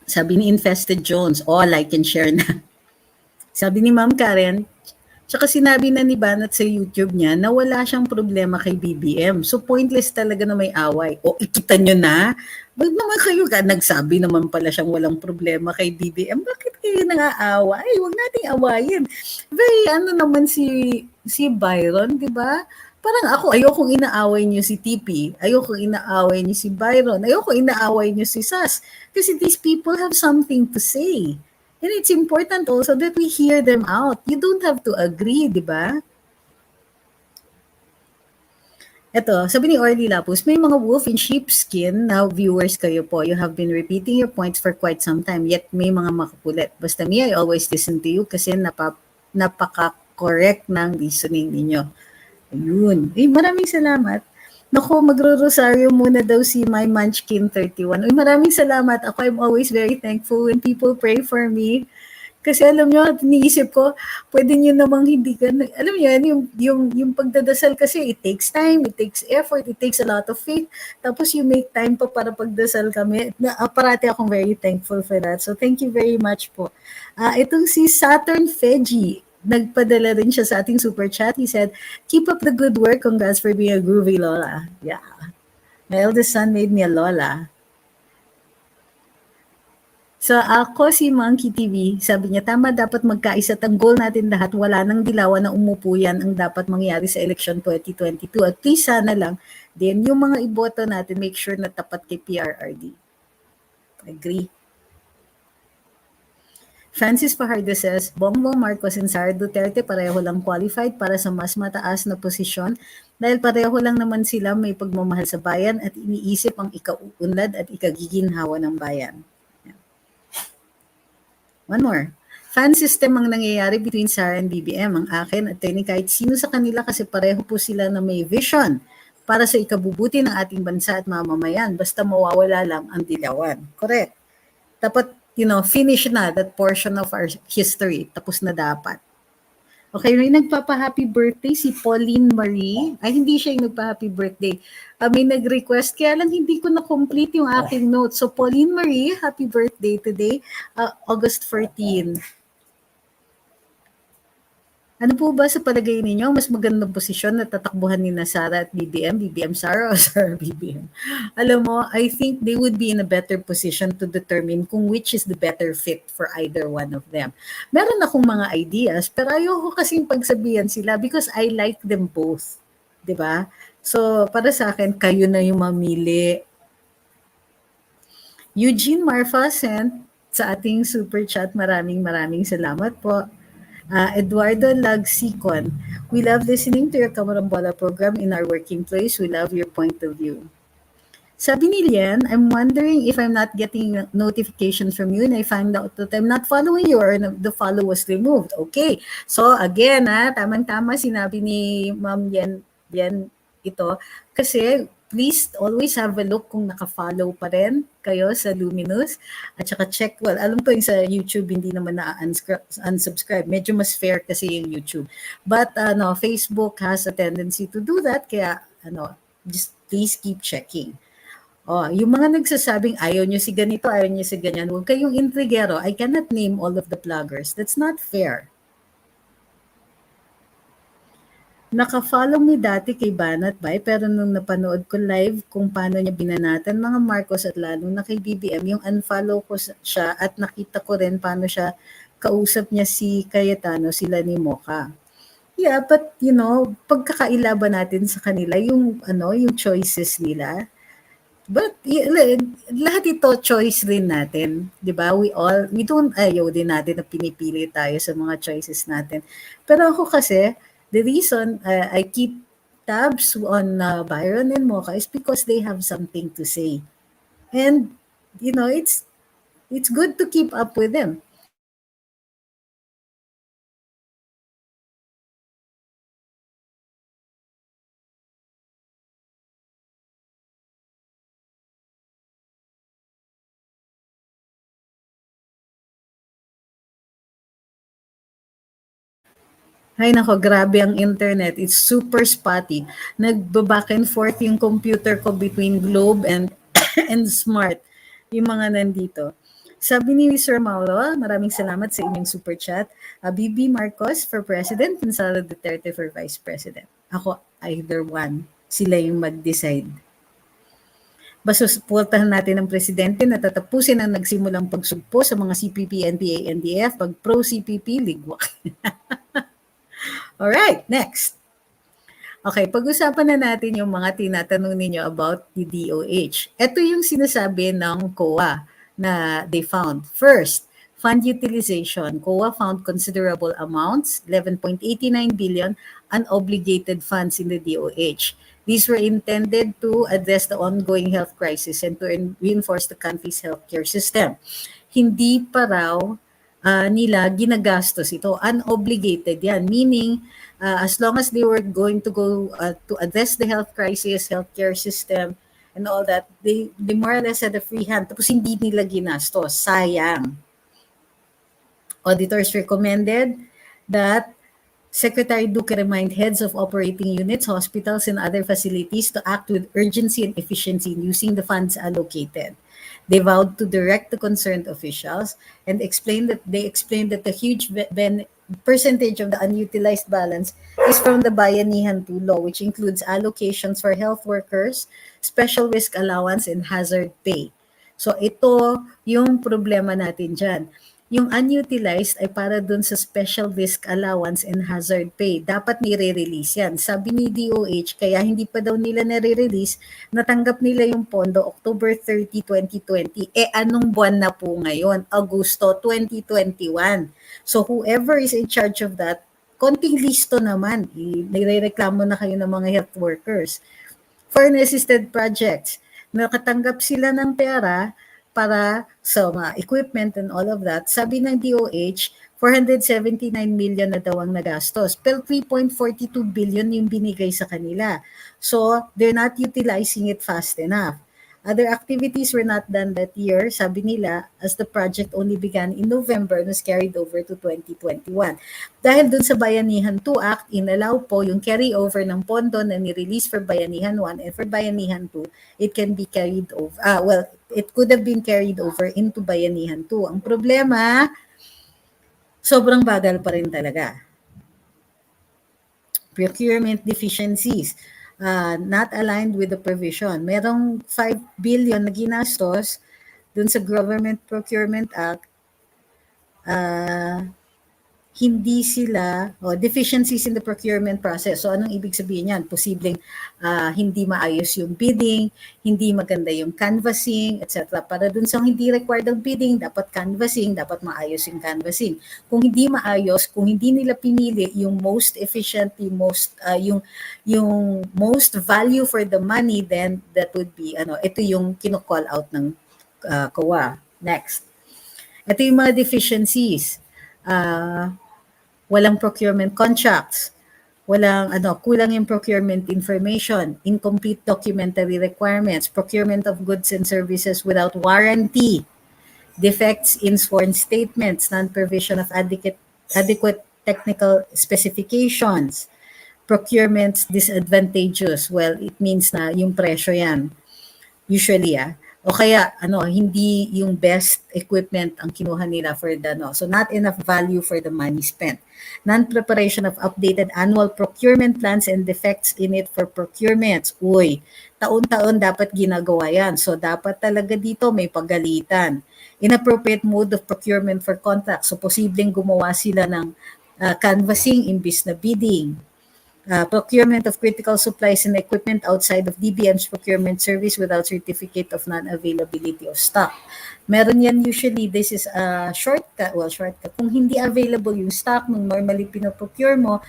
Sabi ni Infested Jones, all I can share na. Sabi ni Ma'am Karen, tsaka sinabi na ni Banat sa YouTube niya na wala siyang problema kay BBM. So pointless talaga na may away. O ikita nyo na, wag naman kayo ka, nagsabi naman pala siyang walang problema kay BBM. Bakit kayo nang-aaway? Huwag nating awayin. Very ano naman si Byron, di ba? Parang ako, ayokong inaaway niyo si TP. Ayokong inaaway niyo si Byron. Ayokong inaaway niyo si Sas. Kasi these people have something to say. And it's important also that we hear them out. You don't have to agree, di ba? Eto, sabi ni Orly Lapus, may mga wolf in sheepskin na viewers kayo po. You have been repeating your points for quite some time, yet may mga makakulit. Basta me, I always listen to you kasi napaka-correct ng reasoning ninyo. Ayun. Eh, maraming salamat. Naku, magro-rosaryo muna daw si My Munchkin 31. Uy, maraming salamat. Ako, I'm always very thankful when people pray for me. Kasi alam nyo, iniisip ko, pwede nyo namang hindi ka, alam nyo yan, yung pagdadasal kasi, it takes time, it takes effort, it takes a lot of faith. Tapos you make time pa para pagdasal kami. Parati akong very thankful for that. So thank you very much po. Itong si Saturn Feji, nagpadala rin siya sa ating super chat. He said, keep up the good work. Congrats for being a groovy lola. Yeah. My eldest son made me a lola. So ako si Monkey TV, sabi niya, tama dapat magkaisa at ang goal natin lahat, wala nang dilawan na umupo yan ang dapat mangyari sa election 2022. At please sana lang, din yung mga iboto natin, make sure na tapat kay PRRD. Agree. Francis Fajardo says, Bongbong Marcos and Sara Duterte pareho lang qualified para sa mas mataas na posisyon dahil pareho lang naman sila may pagmamahal sa bayan at iniisip ang ikauunlad at ikagiginhawa ng bayan. One more. Fan system ang nangyayari between Sara and BBM. Ang akin, attorney, kahit sino sa kanila kasi pareho po sila na may vision para sa ikabubuti ng ating bansa at mamamayan. Basta mawawala lang ang dilawan. Correct. Dapat, finish na that portion of our history. Tapos na dapat. Okay, may nagpapa-happy birthday si Pauline Marie. Ay, hindi siya yung nagpa-happy birthday. May nag-request, kaya lang hindi ko na-complete yung aking note. So, Pauline Marie, happy birthday today, August 14. Ano po ba sa palagay ninyo, mas magandang posisyon na tatakbuhan ni Sara at BBM Sara o Sara BBM? Alam mo, I think they would be in a better position to determine kung which is the better fit for either one of them. Meron akong mga ideas, pero ayoko kasing pagsabihan sila because I like them both. 'Di ba? So, para sa akin, kayo na yung mamili. Eugene Marfa sent sa ating super chat, maraming salamat po. Eduardo Lagsicon, we love listening to your Kamarambola program in our working place. We love your point of view. Sabi ni Lian, I'm wondering if I'm not getting notifications from you and I find out that I'm not following you or the follow was removed. Okay. So again, tamang-tama sinabi ni Ma'am Yan ito. Kasi please always have a look kung naka-follow pa rin kayo sa Luminous. At saka check, well, alam ko yung sa YouTube hindi naman na-unsubscribe. Medyo mas fair kasi yung YouTube. But Facebook has a tendency to do that. Kaya just please keep checking. Yung mga nagsasabing ayaw nyo si ganito, ayaw nyo si ganyan, huwag kayong intrigero. I cannot name all of the bloggers. That's not fair. Naka-follow me dati kay Banat Bay, pero nung napanood ko live kung paano niya binanatan mga Marcos at lalo na kay BBM, yung unfollow ko siya at nakita ko rin paano siya kausap niya si Cayetano, sila ni Mocha. Yeah, but pagkakailaban natin sa kanila yung choices nila. But lahat ito choice rin natin, 'di ba? We don't ayaw din natin na pinipili tayo sa mga choices natin. Pero ako kasi the reason I keep tabs on Byron and Mocha is because they have something to say. And it's good to keep up with them. Ay nako, grabe ang internet. It's super spotty. Nagba-back and forth yung computer ko between Globe and and Smart. Yung mga nandito. Sabi ni Sir Mauro, maraming salamat sa inyong super chat. BB Marcos for President and Sara Duterte for Vice President. Ako, either one. Sila yung mag-decide. Basta suportahan natin ang presidente na tatapusin ang nagsimulang pagsugpo sa mga CPP, NPA, NDF. Pag pro-CPP, ligwak. Alright, next. Okay, pag-usapan na natin yung mga tinatanong ninyo about the DOH. Ito yung sinasabi ng COA na they found. First, fund utilization. COA found considerable amounts, 11.89 billion, unobligated funds in the DOH. These were intended to address the ongoing health crisis and to reinforce the country's healthcare system. Hindi pa raw nila ginagastos ito. Unobligated yan. Meaning, as long as they were going to go to address the health crisis, healthcare system, and all that, they more or less had a free hand. Tapos hindi nila ginastos. Sayang. Auditors recommended that Secretary Duque remind heads of operating units, hospitals, and other facilities to act with urgency and efficiency in using the funds allocated. They vowed to direct the concerned officials and explained that the huge percentage of the unutilized balance is from the Bayanihan 2 law, which includes allocations for health workers, special risk allowance, and hazard pay. So ito yung problema natin dyan. Yung unutilized ay para dun sa special risk allowance and hazard pay. Dapat nire-release yan. Sabi ni DOH, kaya hindi pa daw nila nare-release, natanggap nila yung pondo October 30, 2020. Anong buwan na po ngayon? Agosto 2021. So whoever is in charge of that, konting listo naman. Nire-reklamo na kayo ng mga health workers. Foreign-assisted projects. Nakatanggap sila ng pera para sa mga equipment and all of that. Sabi ng DOH, 479 million na daw ang nagastos. Pero 3.42 billion yung binigay sa kanila. So, they're not utilizing it fast enough. Other activities were not done that year, sabi nila, as the project only began in November and was carried over to 2021. Dahil dun sa Bayanihan 2 Act, inallow po yung carryover ng pondo na ni-release for Bayanihan 1 and for Bayanihan 2, it can be carried over, it could have been carried over into Bayanihan 2. Ang problema, sobrang bagal pa rin talaga. Procurement deficiencies, not aligned with the provision. Merong 5 billion na ginastos dun sa Government Procurement Act, hindi sila, deficiencies in the procurement process. So anong ibig sabihin yan? Posibleng hindi maayos yung bidding, hindi maganda yung canvassing, etc. Para dun sa hindi required ng bidding, dapat canvassing, dapat maayos yung canvassing. Kung hindi maayos, kung hindi nila pinili yung most efficient, yung most value for the money, then that would be, ito yung kino-call out ng COA. Next. Ito yung mga deficiencies. Walang procurement contracts, walang kulang yung procurement information, incomplete documentary requirements, procurement of goods and services without warranty, defects in sworn statements, non-provision of adequate technical specifications, procurements disadvantageous. Well, it means na yung presyo yan. Usually, o kaya hindi yung best equipment ang kinuha nila for the so not enough value for the money spent. Non-preparation of updated annual procurement plans and defects in it for procurements. Uy, taon-taon dapat ginagawa yan. So dapat talaga dito may pagalitan. Inappropriate mode of procurement for contracts. So posibleng gumawa sila ng canvassing imbis na bidding. Procurement of critical supplies and equipment outside of DBM's procurement service without certificate of non-availability of stock. Meron yan usually, this is a shortcut. Kung hindi available yung stock nung normally pinoprocure mo,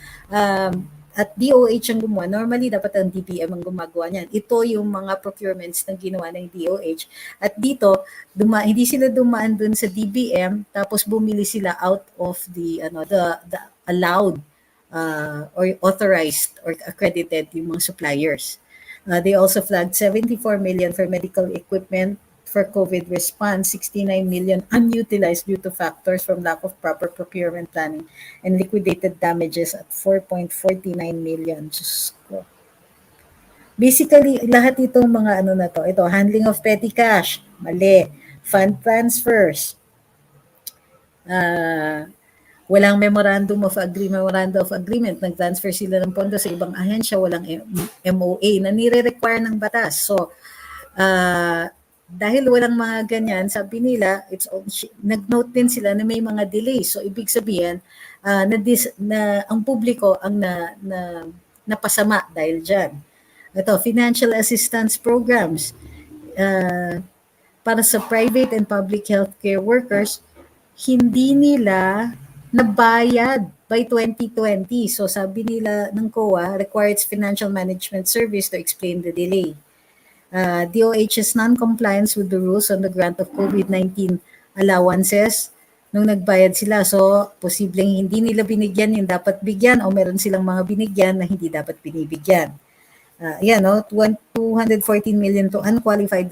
at DOH ang gumawa. Normally, dapat ang DBM ang gumagawa niyan. Ito yung mga procurements na ginawa ng DOH. At dito, hindi sila dumaan dun sa DBM, tapos bumili sila out of the allowed or authorized or accredited yung mga suppliers. They also flagged 74 million for medical equipment for COVID response, 69 million unutilized due to factors from lack of proper procurement planning, and liquidated damages at 4.49 million. Diyos ko. Basically, lahat itong mga ano na to, ito, handling of petty cash, mali. Fund transfers, walang memorandum of agreement, nag-transfer sila ng pondo sa ibang ahensya, walang MOA na nire-require ng batas. So, dahil walang mga ganyan, sabi nila, nag-note din sila na may mga delays. So, ibig sabihin, na ang publiko ang napasama dahil dyan. Ito, financial assistance programs. Para sa private and public healthcare workers, hindi nila nabayad by 2020. So sabi nila ng COA, requires financial management service to explain the delay. DOH's non-compliance with the rules on the grant of COVID-19 allowances nung nagbayad sila. So, posibleng hindi nila binigyan yung dapat bigyan o meron silang mga binigyan na hindi dapat binibigyan. 214 million to unqualified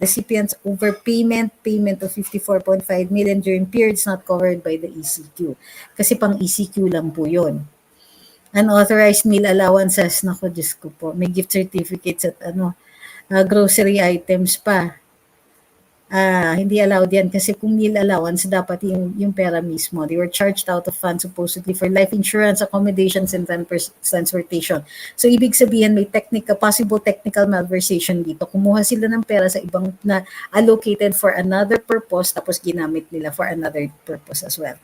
recipients, overpayment, payment of 54.5 million during periods not covered by the ECQ. Kasi pang ECQ lang po yun. Unauthorized meal allowances, naku, Diyos ko po, may gift certificates at grocery items pa. Hindi allowed yan kasi kung meal allowance, dapat yung pera mismo. They were charged out of funds supposedly for life insurance, accommodations, and transportation. So, ibig sabihin, may possible technical malversation dito. Kumuha sila ng pera sa ibang na allocated for another purpose, tapos ginamit nila for another purpose as well.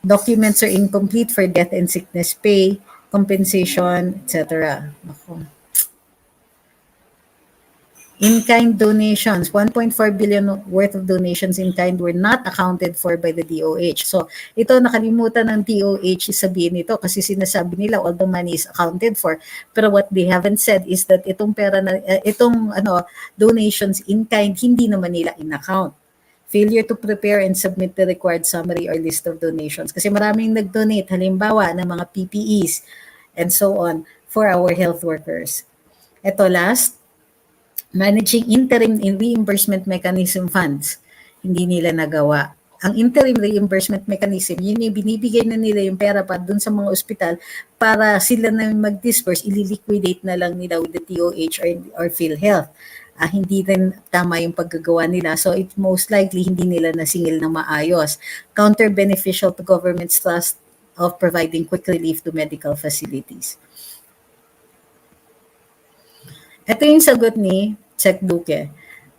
Documents are incomplete for death and sickness pay, compensation, etc. In-kind donations, 1.4 billion worth of donations in kind were not accounted for by the DOH. So, ito nakalimutan ng DOH sabihin ito kasi sinasabi nila all the money is accounted for. Pero what they haven't said is that itong pera na donations in kind hindi naman nila in-account. Failure to prepare and submit the required summary or list of donations. Kasi maraming nag-donate, halimbawa ng mga PPEs and so on for our health workers. Ito last, managing interim and reimbursement mechanism funds, hindi nila nagawa. Ang interim reimbursement mechanism, yun yung binibigay na nila yung pera pa dun sa mga ospital para sila na mag-disperse, ililiquidate na lang nila with the DOH or PhilHealth. Hindi rin tama yung paggagawa nila. So it most likely hindi nila nasingil na maayos. Counter-beneficial to government's trust of providing quick relief to medical facilities. Ito yung sagot ni Sec Duque.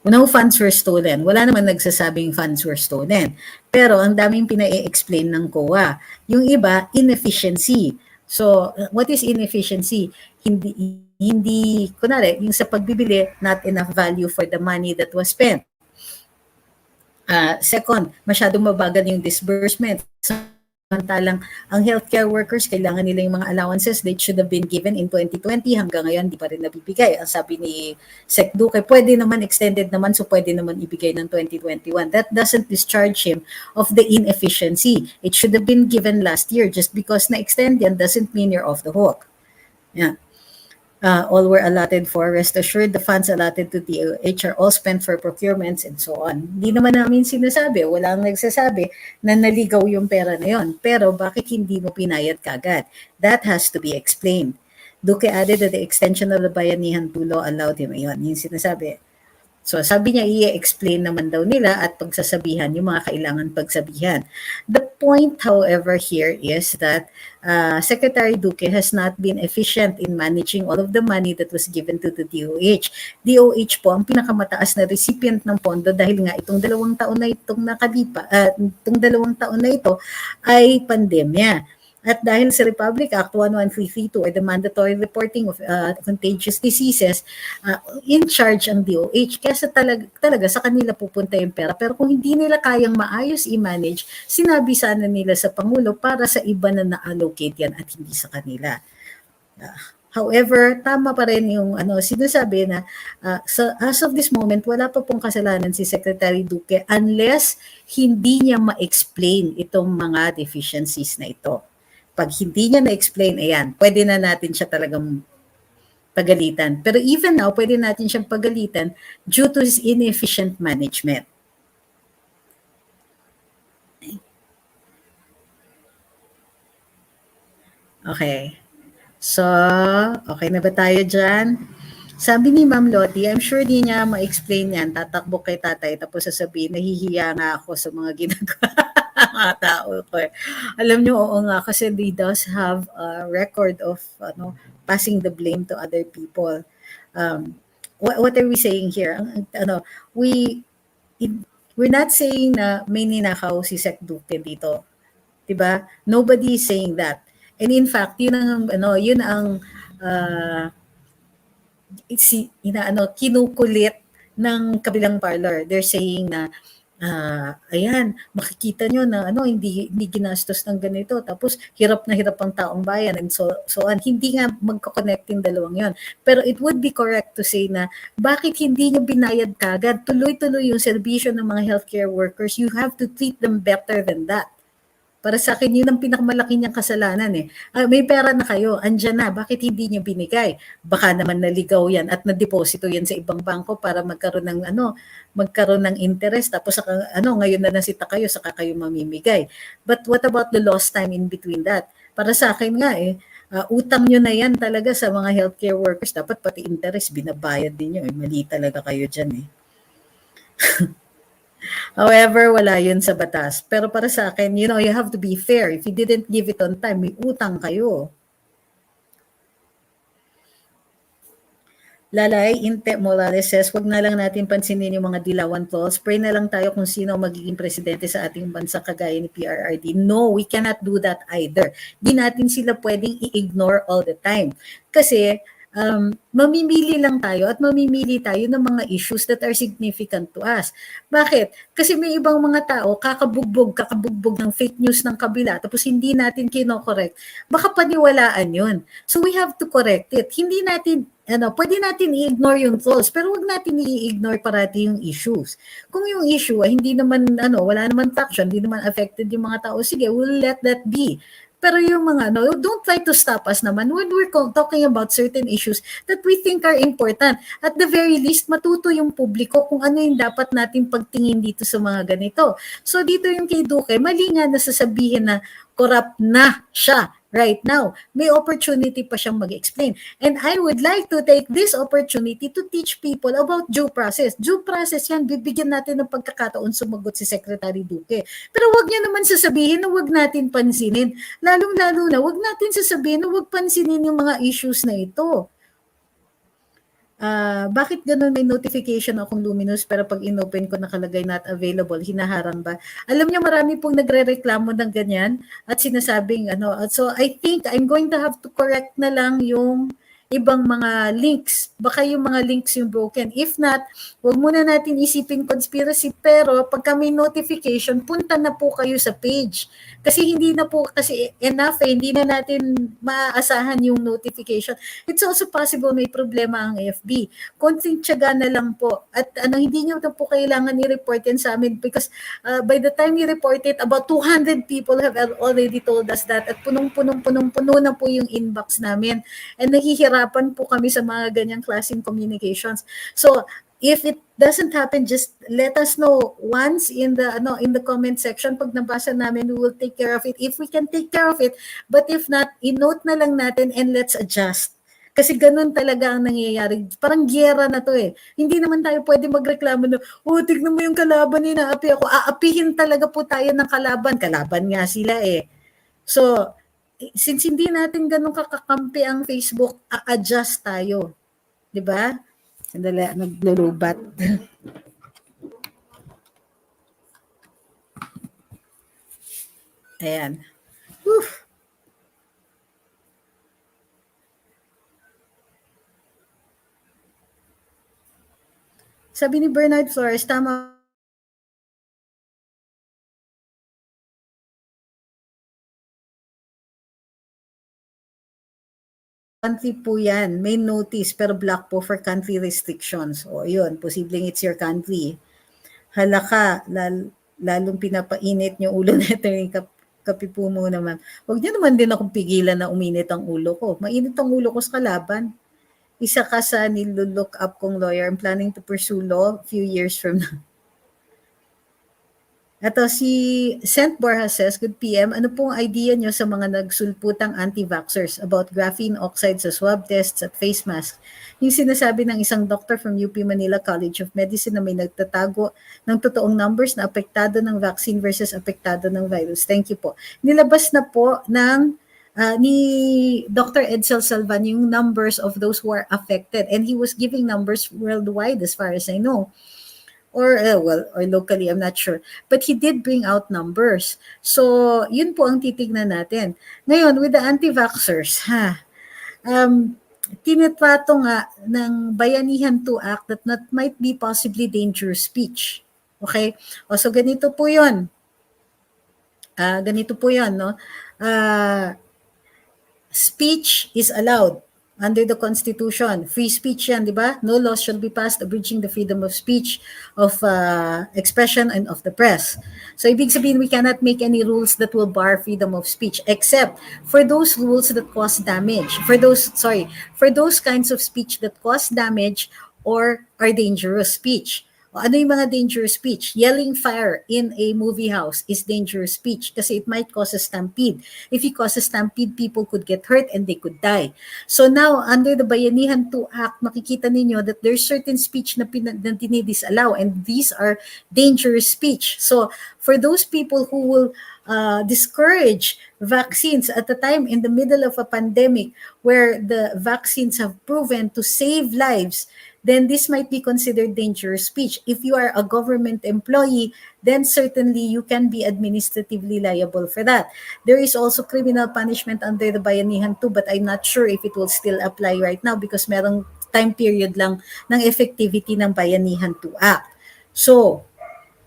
No funds were stolen. Wala naman nagsasabing funds were stolen. Pero ang daming pina-explain ng COA. Yung iba, inefficiency. So, what is inefficiency? Hindi, kunwari, yung sa pagbibili, not enough value for the money that was spent. Second, masyadong mabagal yung disbursement. Samantalang ang healthcare workers, kailangan nila yung mga allowances that should have been given in 2020. Hanggang ngayon, di pa rin nabibigay. Ang sabi ni Sec Duque, pwede naman extended naman, so pwede naman ibigay ng 2021. That doesn't discharge him of the inefficiency. It should have been given last year. Just because na-extend yan doesn't mean you're off the hook. Yeah. All were allotted for. Rest assured, the funds allotted to DOH are all spent for procurements and so on. Hindi naman namin sinasabi, walang nagsasabi na naligaw yung pera na yun. Pero bakit hindi mo pinayad kagad? That has to be explained. Duque added that the extension of the Bayanihan 2 law allowed him. Ayun, yung sinasabi. So sabi niya, i-explain naman daw nila at pagsasabihan yung mga kailangan pagsabihan. The point, however, here is that Secretary Duque has not been efficient in managing all of the money that was given to the DOH. DOH po ang pinakamataas na recipient ng pondo dahil nga itong 2 taon na itong itong 2 taon na ito ay pandemya. At dahil sa Republic Act 11332 or the mandatory reporting of contagious diseases, in charge ang DOH. Kaya talaga sa kanila pupunta yung pera. Pero kung hindi nila kayang maayos i-manage, sinabi sana nila sa Pangulo para sa iba na na-allocate yan at hindi sa kanila. However, tama pa rin yung sinasabi na as of this moment, wala pa pong kasalanan si Secretary Duque unless hindi niya ma-explain itong mga deficiencies na ito. Pag hindi niya na-explain, ayan, pwede na natin siya talagang pagalitan. Pero even now, pwede natin siyang pagalitan due to his inefficient management. Okay. So, okay na ba tayo dyan? Sabi ni Ma'am Lottie, I'm sure di niya ma-explain yan. Tatakbo kay tatay tapos sasabihin, nahihiya nga ako sa mga ginagawa mga tao ko. Alam niyo, oo nga, kasi they does have a record of passing the blame to other people. What are we saying here? We, we're not saying na may ninakaw si Sec Duque dito. 'Di ba? Nobody is saying that. And in fact, yun ang uh, kinukulit ng kabilang parlor. They're saying na ayan, makikita nyo na hindi ginastos ng ganito. Tapos hirap na hirap ang taong bayan and so on. Hindi nga magko-connecting dalawang yon. Pero it would be correct to say na bakit hindi nyo binayad kagad? Tuloy-tuloy yung serbisyo ng mga healthcare workers. You have to treat them better than that. Para sa akin, yun ang pinakamalaki niyang kasalanan eh. May pera na kayo, andyan na, bakit hindi niyo binigay? Baka naman naligaw yan at na-deposito yan sa ibang bangko para magkaroon ng interest. Tapos ngayon na nasita kayo, saka kayo mamimigay. But what about the lost time in between that? Para sa akin nga utang nyo na yan talaga sa mga healthcare workers. Dapat pati interest, binabayad din nyo. Mali talaga kayo dyan eh. However, wala yun sa batas. Pero para sa akin, you have to be fair. If you didn't give it on time, may utang kayo. Lalay Inte Morales says, wag na lang natin pansinin yung mga dilawan trolls. Pray na lang tayo kung sino magiging presidente sa ating bansa kagaya ni PRRD. No, we cannot do that either. Di natin sila pwedeng i-ignore all the time. Kasi mamimili lang tayo at mamimili tayo ng mga issues that are significant to us. Bakit? Kasi may ibang mga tao, kakabugbog ng fake news ng kabila, tapos hindi natin kinokorek. Baka paniwalaan yun. So we have to correct it. Hindi natin pwede natin i-ignore yung trolls, pero wag natin i-ignore parati yung issues. Kung yung issue ay hindi naman, wala naman traction, hindi naman affected yung mga tao, sige, we'll let that be. Pero yung mga, don't try to stop us naman when we're talking about certain issues that we think are important. At the very least, matuto yung publiko kung ano yung dapat nating pagtingin dito sa mga ganito. So dito yung kay Duque, mali nga na sasabihin na corrupt na siya right now. May opportunity pa siyang mag-explain. And I would like to take this opportunity to teach people about due process. Due process yan, bibigyan natin ng pagkakataon sumagot si Secretary Duque. Pero wag niya naman sasabihin na wag natin pansinin. Lalong-lalo na, wag natin sasabihin na wag pansinin yung mga issues na ito. Bakit ganun may notification akong Luminous pero pag inopen ko nakalagay not available, hinaharang ba? Alam niyo marami pong nagrereklamo ng ganyan at sinasabing so I think I'm going to have to correct na lang yung ibang mga links. Baka yung mga links yung broken. If not, wag muna natin isipin conspiracy pero pagka may notification, punta na po kayo sa page. Kasi hindi na po kasi enough hindi na natin maaasahan yung notification. It's also possible may problema ang FB. Konting tiyaga na lang po. At hindi nyo na po kailangan i-report yan sa amin because by the time you report it, about 200 people have already told us that at punong-puno na po yung inbox namin. And nahihirapan po kami sa mga ganyang klaseng communications. So, if it doesn't happen, just let us know once in the comment section. Pag nabasa namin, we will take care of it. If we can take care of it, but if not, i-note na lang natin and let's adjust. Kasi ganun talaga ang nangyayari. Parang giyera na to eh. Hindi naman tayo pwede magreklamo na, tignan mo yung kalaban ni naapi ako. Aapihin talaga po tayo ng kalaban. Kalaban nga sila eh. So, since hindi natin ganun kakakampi ang Facebook, a-adjust tayo. 'Di ba? Sandali, naglulubat. Ayan. Whew. Sabi ni Bernard Flores, tama country po yan. May notice, pero black po for country restrictions. O yun, posibleng it's your country. Halaka, lalong pinapainit yung ulo nito yung kape po muna, ma'am. Huwag niyo naman din akong pigilan na uminit ang ulo ko. Mainit ang ulo ko sa kalaban. Isa ka sa nilook up kong lawyer. I'm planning to pursue law a few years from now. Ito si Saint Borja says, good PM, ano pong idea nyo sa mga nagsulputang anti-vaxxers about graphene oxide sa swab tests at face mask? Yung sinasabi ng isang doctor from UP Manila College of Medicine na may nagtatago ng totoong numbers na apektado ng vaccine versus apektado ng virus. Thank you po. Nilabas na po ng ni Dr. Edsel Salvan yung numbers of those who are affected, and he was giving numbers worldwide as far as I know. Or or locally, I'm not sure. But he did bring out numbers. So, yun po ang titignan natin. Ngayon, with the anti-vaxxers, tinitrato nga ng Bayanihan 2 Act that might be possibly dangerous speech. Okay? O, so ganito po yun. No? Speech is allowed under the Constitution. Free speech yan, di ba? No law shall be passed abridging the freedom of speech, of expression, and of the press. So, ibig sabihin, we cannot make any rules that will bar freedom of speech except for those rules that cause damage. For those kinds of speech that cause damage or are dangerous speech. O, ano yung mga dangerous speech? Yelling fire in a movie house is dangerous speech kasi it might cause a stampede. If you cause a stampede, people could get hurt and they could die. So now, under the Bayanihan 2 Act, makikita ninyo that there's certain speech na dinidisallow, and these are dangerous speech. So for those people who will discourage vaccines at a time in the middle of a pandemic where the vaccines have proven to save lives, then this might be considered dangerous speech. If you are a government employee, then certainly you can be administratively liable for that. There is also criminal punishment under the Bayanihan 2, but I'm not sure if it will still apply right now because merong time period lang ng effectivity ng Bayanihan 2 Act. So,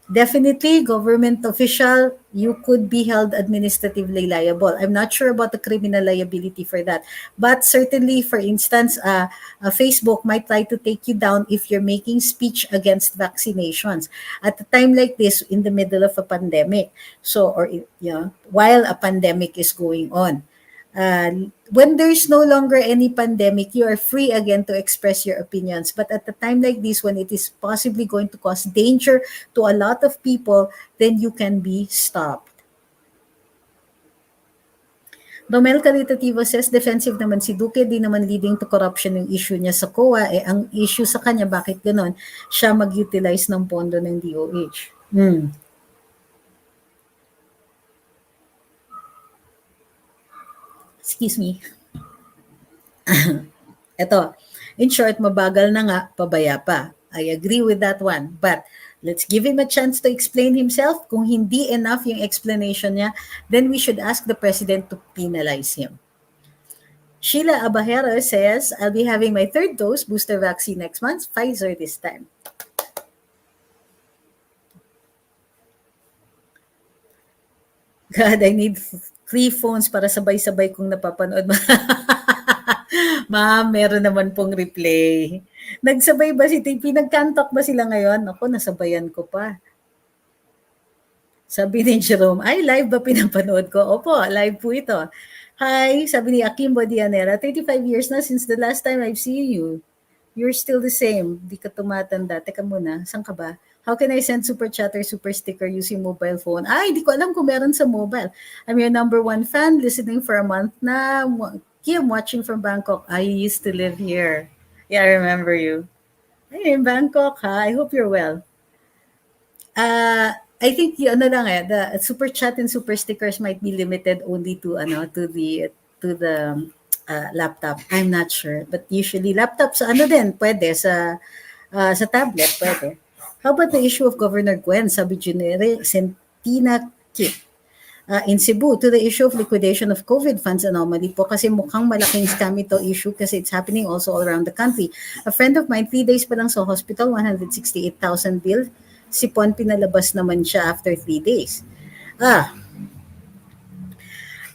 definitely, government official, you could be held administratively liable. I'm not sure about the criminal liability for that. But certainly, for instance, Facebook might try to take you down if you're making speech against vaccinations at a time like this in the middle of a pandemic. So, or while a pandemic is going on. When there's no longer any pandemic, you are free again to express your opinions. But at a time like this, when it is possibly going to cause danger to a lot of people, then you can be stopped. Domel Caritativo says, defensive naman si Duque, di naman leading to corruption yung issue niya sa COA. Ang issue sa kanya, bakit ganon? Siya mag-utilize ng pondo ng DOH. Excuse me. Ito, in short, mabagal na nga, pabaya pa. I agree with that one. But let's give him a chance to explain himself. Kung hindi enough yung explanation niya, then we should ask the president to penalize him. Sheila Abahero says, I'll be having my 3rd dose booster vaccine next month, Pfizer this time. God, I need 3 phones para sabay-sabay kong napapanood. Ma'am, meron naman pong replay. Nagsabay ba si TP? Nagkantok ba sila ngayon? Ako, nasabayan ko pa. Sabi ni Jerome, ay, live ba pinapanood ko? Opo, live po ito. Hi, sabi ni Akimbo Dianera, 35 years na since the last time I've seen you. You're still the same. Di ka tumatanda. Teka muna, saan ka ba? How can I send super chat or super sticker using mobile phone? Ay, di ko alam kung meron sa mobile. I'm your number 1 fan, listening for a month na. Kim, watching from Bangkok. I used to live here. Yeah, I remember you. Hey, in Bangkok, ha? I hope you're well. I think the super chat and super stickers might be limited only to the laptop. I'm not sure, but usually laptops pwede sa tablet pwede. How about the issue of Governor Gwen, sabi Junere Sentina Kip? In Cebu, to the issue of liquidation of COVID funds anomaly po kasi mukhang malaking scam ito issue kasi it's happening also all around the country. A friend of mine, 3 days pa lang sa hospital, 168,000 bill. Sipon, pinalabas naman siya after 3 days.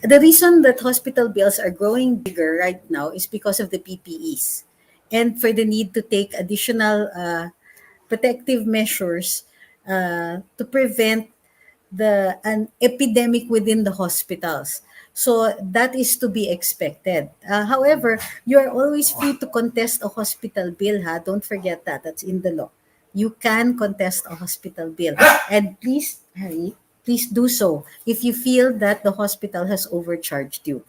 The reason that hospital bills are growing bigger right now is because of the PPEs and for the need to take additional protective measures to prevent an epidemic within the hospitals. So that is to be expected. However, you are always free to contest a hospital bill. Ha? Don't forget that. That's in the law. You can contest a hospital bill. And please, Harry, please do so if you feel that the hospital has overcharged you.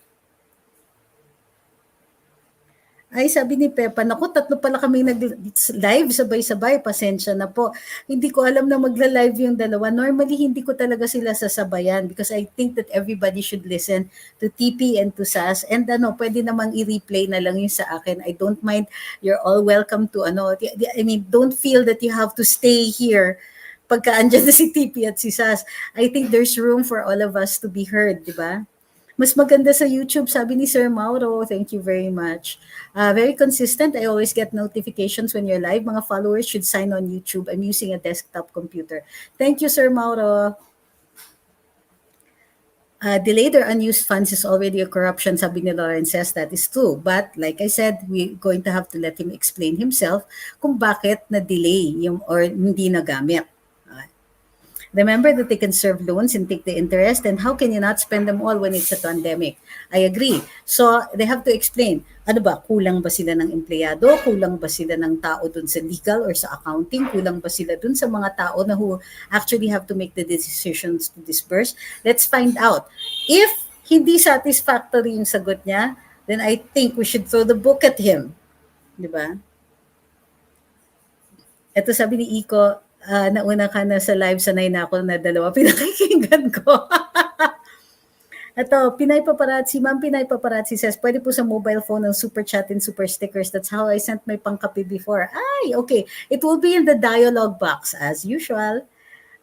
Ay, sabi ni Pepa, naku, tatlo pala kaming nag-live sabay-sabay, pasensya na po. Hindi ko alam na magla-live yung dalawa. Normally, hindi ko talaga sila sasabayan because I think that everybody should listen to TP and to SAS. And pwede namang i-replay na lang yung sa akin. I don't mind. You're all welcome to, I mean, don't feel that you have to stay here pagka andyan na si TP at si SAS. I think there's room for all of us to be heard, di ba? Mas maganda sa YouTube, sabi ni Sir Mauro. Thank you very much. Very consistent. I always get notifications when you're live. Mga followers should sign on YouTube. I'm using a desktop computer. Thank you, Sir Mauro. Delayed or unused funds is already a corruption, sabi ni Lauren says that is true. But like I said, we're going to have to let him explain himself kung bakit na-delay yung, or hindi nagamit. Remember that they can serve loans and take the interest, and how can you not spend them all when it's a pandemic? I agree. So they have to explain, ano ba, kulang ba sila ng empleyado? Kulang ba sila ng tao dun sa legal or sa accounting? Kulang ba sila dun sa mga tao na who actually have to make the decisions to disperse? Let's find out. If hindi satisfactory yung sagot niya, then I think we should throw the book at him. Di ba? Ito sabi ni Iko, nauna ka na sa live, sanay na ako na dalawa pinakikinggan ko. Ito, Pinay Paparazzi, Ma'am Pinay Paparazzi says, pwede po sa mobile phone ng super chat and super stickers. That's how I sent my pangkape before. Ay, okay. It will be in the dialogue box as usual.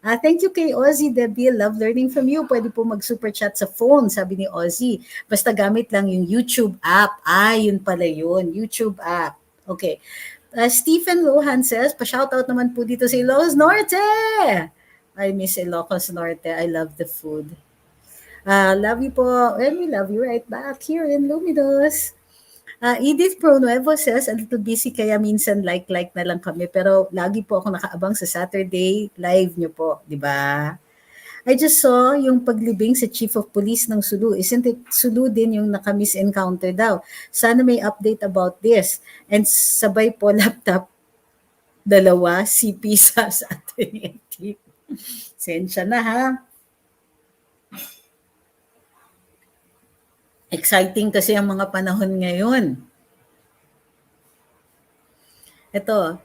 Thank you kay Ozzy Debil. Love learning from you. Pwede po mag-super chat sa phone, sabi ni Ozzy. Basta gamit lang yung YouTube app. Yun pala yun. YouTube app. Okay. Stephen Lohan says, pa-shoutout naman po dito sa Ilocos Norte. I miss Ilocos Norte. I love the food. Love you po. And we love you right back here in Luminous. Edith Pronuevo says, a little busy kaya minsan like na lang kami. Pero lagi po ako nakaabang sa Saturday live nyo po. Diba? I just saw yung paglibing sa Chief of Police ng Sulu. Isn't it Sulu din yung naka-misencounter daw? Sana may update about this. And sabay po laptop, dalawa, CP SAS at 2018. Sensya na ha. Exciting kasi ang mga panahon ngayon. Ito,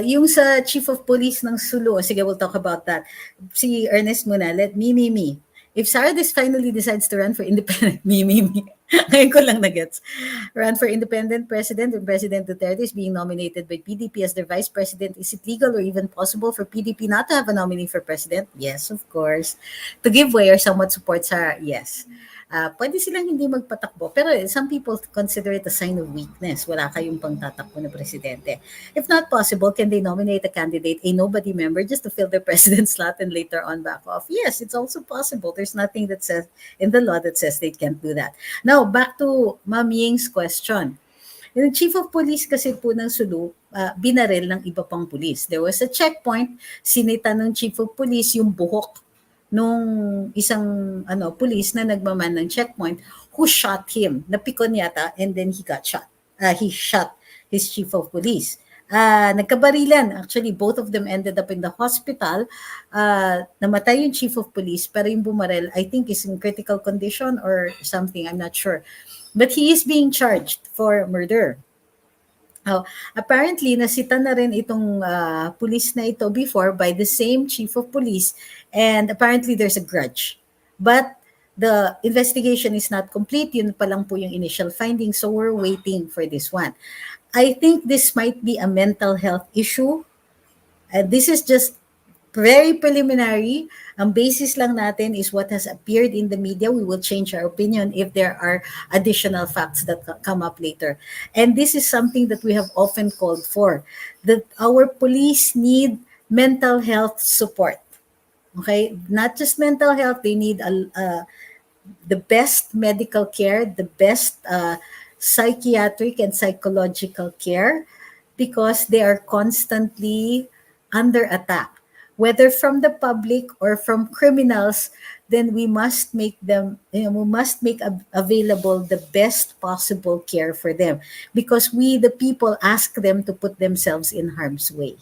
yung sa Chief of Police ng Sulu, sige, we'll talk about that. Si Ernest muna, let me. If Sardis finally decides to run for independent, me. Ngayon ko lang na-gets. Run for independent president and President Duterte is being nominated by PDP as their vice president. Is it legal or even possible for PDP not to have a nominee for president? Yes, of course. To give way or somewhat support Sara? Yes. Pwede silang hindi magpatakbo. Pero some people consider it a sign of weakness. Wala kayong pangtatakbo na presidente. If not possible, can they nominate a candidate, a nobody member, just to fill their president slot and later on back off? Yes, it's also possible. There's nothing that says in the law that says they can't do that. Now, back to Ma'am Ying's question. Yung chief of police kasi po ng Sulu, binaril ng iba pang police. There was a checkpoint, sinita ng chief of police yung buhok nung isang police na nagmaman ng checkpoint who shot him. Napikon yata and then he got shot. He shot his chief of police. Nagkabarilan. Actually, both of them ended up in the hospital. Namatay yung chief of police pero yung bumarel, I think is in critical condition or something. I'm not sure. But he is being charged for murder. Apparently, nasita na rin itong police na ito before by the same chief of police and apparently there's a grudge. But the investigation is not complete. Yun pa lang po yung initial findings. So we're waiting for this one. I think this might be a mental health issue. This is just very preliminary. Ang basis lang natin is what has appeared in the media. We will change our opinion if there are additional facts that come up later. And this is something that we have often called for, that our police need mental health support. Okay, not just mental health, they need the best medical care, the best psychiatric and psychological care, because they are constantly under attack, whether from the public or from criminals. Then we must make them, we must make available the best possible care for them, because we, the people, ask them to put themselves in harm's way.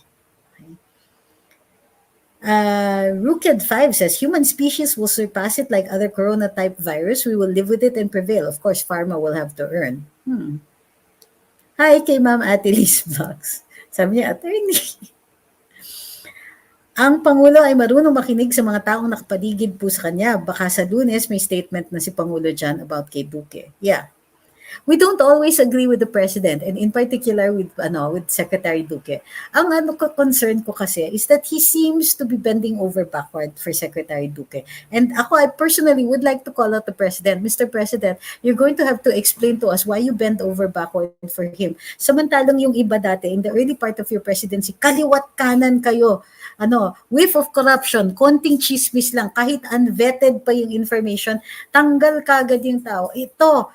Ruked 5 says human species will surpass it like other corona type virus. We will live with it and prevail. Of course, pharma will have to earn. Hi kay Ma'am Ate Liz Vlogs. Sabi niya, attorney, ang Pangulo ay marunong makinig sa mga taong nakapaligid po sa kanya. Baka sa Lunes may statement na si Pangulo dyan about kay Duque. Yeah. We don't always agree with the president, and in particular with Secretary Duque. Ang concern ko kasi is that he seems to be bending over backward for Secretary Duque. And I personally would like to call out the president. Mr. President, you're going to have to explain to us why you bend over backward for him. Samantalang yung iba dati, in the early part of your presidency, kaliwat kanan kayo. Whiff of corruption, konting chismis lang, kahit unvetted pa yung information, tanggal kagad yung tao. Ito,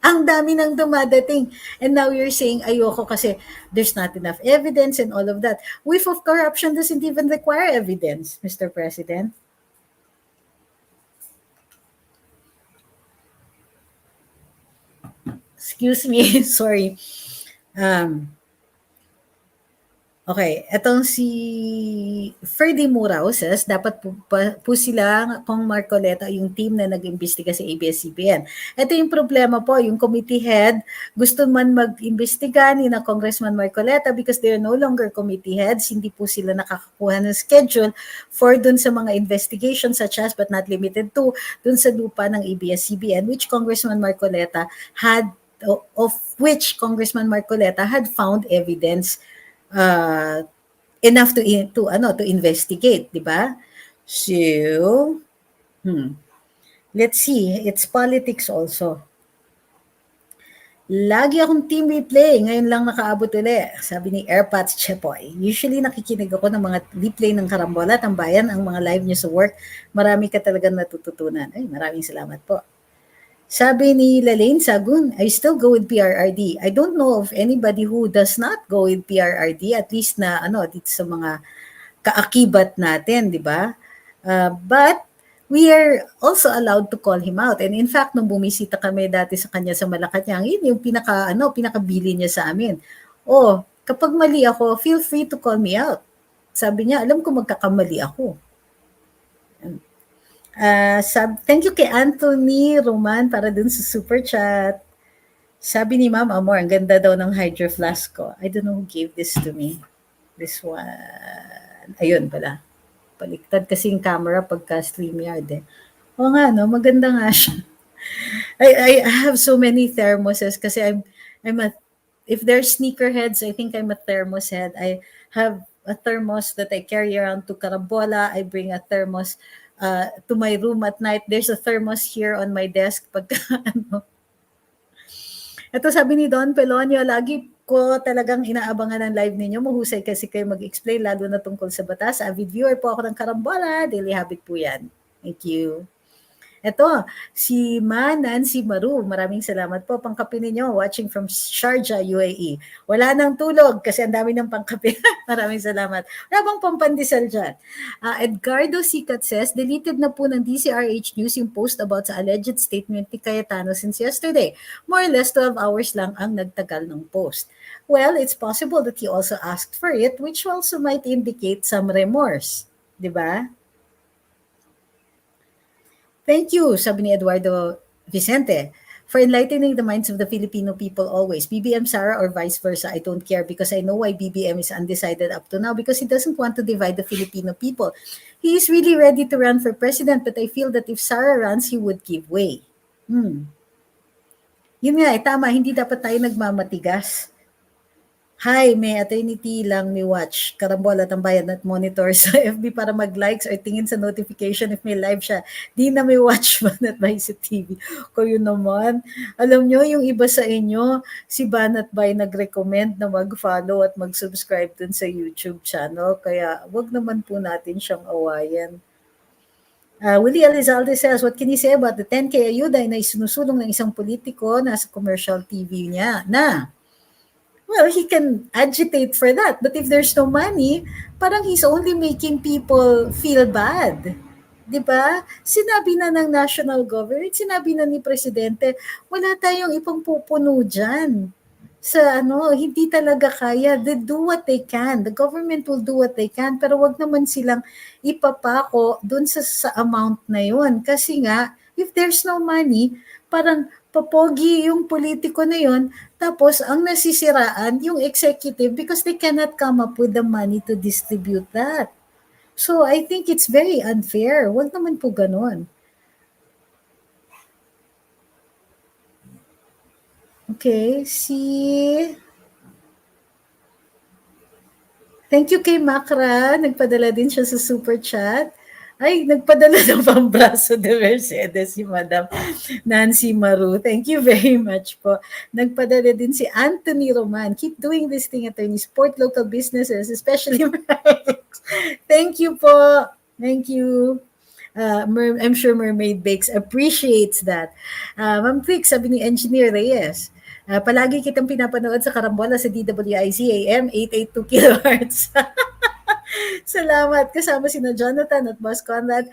ang dami nang dumadating. And now you're saying, ayoko kasi there's not enough evidence and all of that. Whiff of corruption doesn't even require evidence, Mr. President. Excuse me, sorry. Okay, etong si Ferdy Murao says, dapat po sila, kung Marcoleta, yung team na nag-imbestiga sa ABS-CBN. Ito yung problema po, yung committee head, gusto man mag-imbestiga ni na Congressman Marcoleta because they are no longer committee heads, hindi po sila nakakakuha ng schedule for dun sa mga investigations such as, but not limited to, dun sa lupa ng ABS-CBN, which Congressman Marcoleta had, of which Congressman Marcoleta had found evidence enough to investigate, di ba? So, let's see. It's politics also. Lagi akong team replay. Ngayon lang nakaabot ulit. Sabi ni Airpods Chepoy. Usually nakikinig ako ng mga replay ng Karambola, Tambayan, ang mga live nyo sa work. Marami ka talagang natututunan. Ay, maraming salamat po. Sabi ni Lalaine Sagun, I still go with PRRD. I don't know of anybody who does not go with PRRD, at least na dito sa mga kaakibat natin, di ba? But we are also allowed to call him out. And in fact, nung bumisita kami dati sa kanya sa Malacanang, yun yung pinakabili niya sa amin. Kapag mali ako, feel free to call me out. Sabi niya, alam ko magkakamali ako. Thank you kay Anthony Roman para dun sa super chat. Sabi ni Ma'am Amor, ang ganda daw ng hydro flask ko. I don't know who gave this to me. This one. Ayun pala. Baliktad kasi yung camera pagka StreamYard eh. Oo nga, maganda nga siya. I have so many thermoses kasi if there's sneakerheads, I think I'm a thermos head. I have a thermos that I carry around to Carambola. I bring a thermos to my room at night. There's a thermos here on my desk. Ito sabi ni Don Pelonio, lagi ko talagang inaabangan ang live ninyo. Mahusay kasi kayo mag-explain, lalo na tungkol sa batas. Avid viewer po ako ng Karambola. Daily habit po yan. Thank you. Ito, si Nancy Maru, maraming salamat po. Pangkape ninyo, watching from Sharjah, UAE. Wala nang tulog kasi ang dami ng pangkape. Maraming salamat. Wala bang pampandesal dyan? Edgardo Sikat says, deleted na po ng DCRH News yung post about sa alleged statement ni Cayetano since yesterday. More or less 12 hours lang ang nagtagal ng post. Well, it's possible that he also asked for it, which also might indicate some remorse. Diba? Thank you, sabi ni Eduardo Vicente, for enlightening the minds of the Filipino people always. BBM Sara or vice versa, I don't care because I know why BBM is undecided up to now because he doesn't want to divide the Filipino people. He is really ready to run for president, but I feel that if Sara runs, he would give way. Yun nga, tama, hindi dapat tayo nagmamatigas. Hi, may eternity lang may watch. Karambola, tambayan at monitor sa FB para mag-likes or tingin sa notification if may live siya. Di na may watch Banat Bay sa TV. Kayo naman. Alam nyo, yung iba sa inyo, si Banat Bay nag-recommend na mag-follow at mag-subscribe dun sa YouTube channel. Kaya wag naman po natin siyang awayan. Willie Elizalde says, what can you say about the 10K ayuda na isinusulong ng isang politiko na sa commercial TV niya na well, he can agitate for that. But if there's no money, parang he's only making people feel bad. 'Di ba? Sinabi na ng national government, sinabi na ni presidente, wala tayong ipangpupuno diyan. Sa ano, hindi talaga kaya. They do what they can. The government will do what they can. Pero wag naman silang ipapako dun sa amount na yon. Kasi nga, if there's no money, parang papogi yung politiko na yon, tapos ang nasisiraan yung executive because they cannot come up with the money to distribute that. So I think it's very unfair. Wag naman po ganon. Okay, thank you kay Makra. Nagpadala din siya sa super chat. Ay, nagpadala ng pambraso de Mercedes si Madam Nancy Maru. Thank you very much po. Nagpadala din si Anthony Roman. Keep doing this thing, attorney. Support local businesses, especially Thank you po. Thank you. I'm sure Mermaid Bakes appreciates that. Ma'am Trix, sabi ni Engineer Reyes, palagi kitang pinapanood sa Karambola sa DWIZ AM 882 kHz. Salamat. Kasama sina Jonathan at Boss Conrad.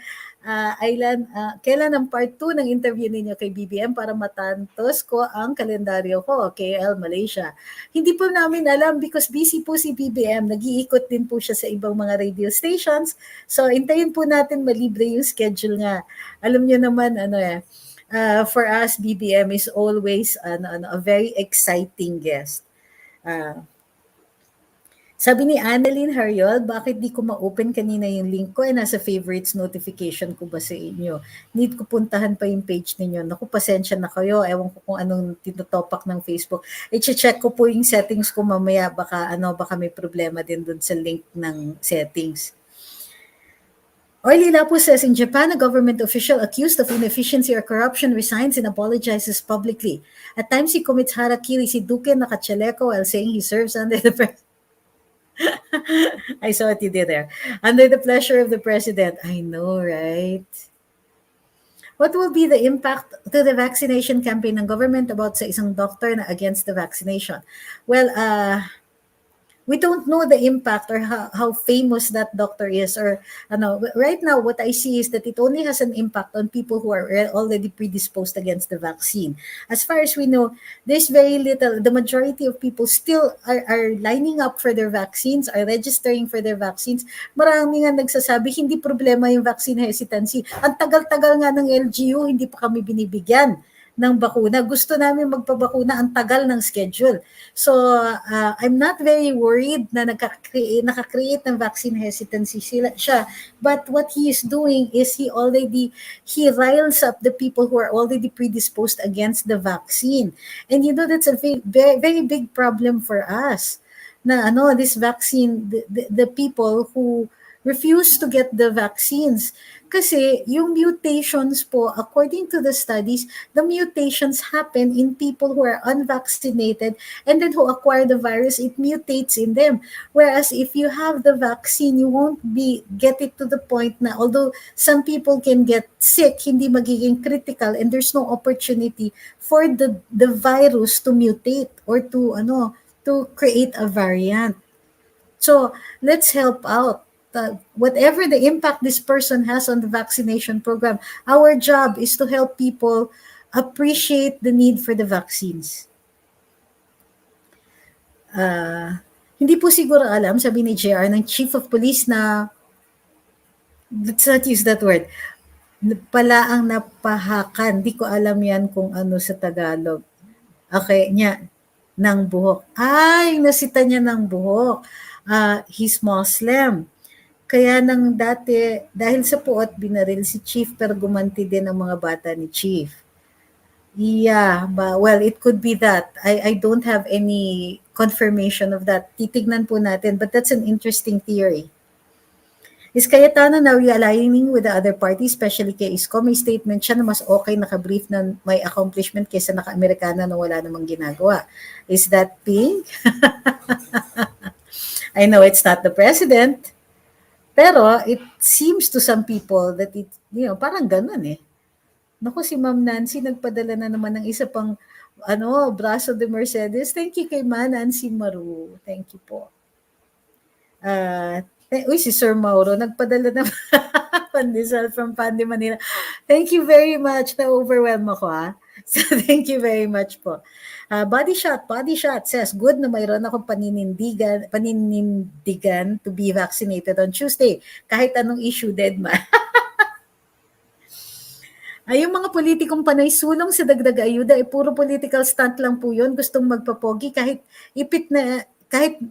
Kailan ang part 2 ng interview ninyo kay BBM para matantos ko ang kalendaryo ko, KL, Malaysia? Hindi po namin alam because busy po si BBM. Nag-iikot din po siya sa ibang mga radio stations. So, intayin po natin malibre yung schedule nga. Alam niyo naman, for us, BBM is always a very exciting guest. Sabi ni Annalyn Hariol, bakit di ko ma-open kanina yung link ko? Nasa favorites notification ko ba sa inyo? Need ko puntahan pa yung page ninyo. Naku, pasensya na kayo. Ewan ko kung anong tinutopak ng Facebook. I-check ko po yung settings ko mamaya. Baka may problema din dun sa link ng settings. Orly Lapu says, in Japan, a government official accused of inefficiency or corruption resigns and apologizes publicly. At times, he commits harakiri si Duque nakachaleko while saying he serves under the president. I saw what you did there. Under the pleasure of the president. I know, right? What will be the impact to the vaccination campaign ng government about sa isang doctor na against the vaccination? Well, we don't know the impact or how famous that doctor is or right now what I see is that it only has an impact on people who are already predisposed against the vaccine. As far as we know, there's very little. The majority of people still are lining up for their vaccines, are registering for their vaccines. Marami nga nagsasabi hindi problema yung vaccine hesitancy. Ang tagal-tagal nga ng LGU, hindi pa kami binibigyan ng bakuna. Gusto namin magpabakuna, ang tagal ng schedule. So, I'm not very worried na nakakreate ng vaccine hesitancy siya. But what he is doing is he riles up the people who are already predisposed against the vaccine. And that's a very, very big problem for us. Na this vaccine, the people who refuse to get the vaccines. Kasi yung mutations po, according to the studies, the mutations happen in people who are unvaccinated and then who acquire the virus, it mutates in them. Whereas if you have the vaccine, you won't get it to the point na although some people can get sick, hindi magiging critical and there's no opportunity for the virus to mutate or to create a variant. So let's help out. Whatever the impact this person has on the vaccination program, our job is to help people appreciate the need for the vaccines. Hindi po siguro alam, sabi ni JR, ng Chief of Police na, let's not use that word, pala ang napahakan. Hindi ko alam yan kung ano sa Tagalog. Okay, ng buhok. Ay, nasita niya ng buhok. He's Muslim. Kaya nang dati, dahil sa puot, binaril si Chief pero gumanti din ang mga bata ni Chief. Yeah, well, it could be that. I don't have any confirmation of that. Titignan po natin, but that's an interesting theory. Is Cayetano now realigning with the other party, especially kay Isko? May statement siya na mas okay nakabrief na may accomplishment kaysa naka-Amerikana na wala namang ginagawa. Is that pink? I know it's not the president, pero it seems to some people that parang ganun eh. Naku, si Ma'am Nancy nagpadala na naman ng isa pang braso de Mercedes. Thank you kay Ma Nancy Maru. Thank you po. Si Sir Mauro nagpadala na pandesal from Pandi Manila. Thank you very much. Na-overwhelm ako So thank you very much po. Body shot says, good na mayroon akong paninindigan to be vaccinated on Tuesday. Kahit anong issue, dead man. Ay, yung mga politikong panay sulong sa dagdag ayuda, puro political stunt lang po yun. Gustong magpapogi kahit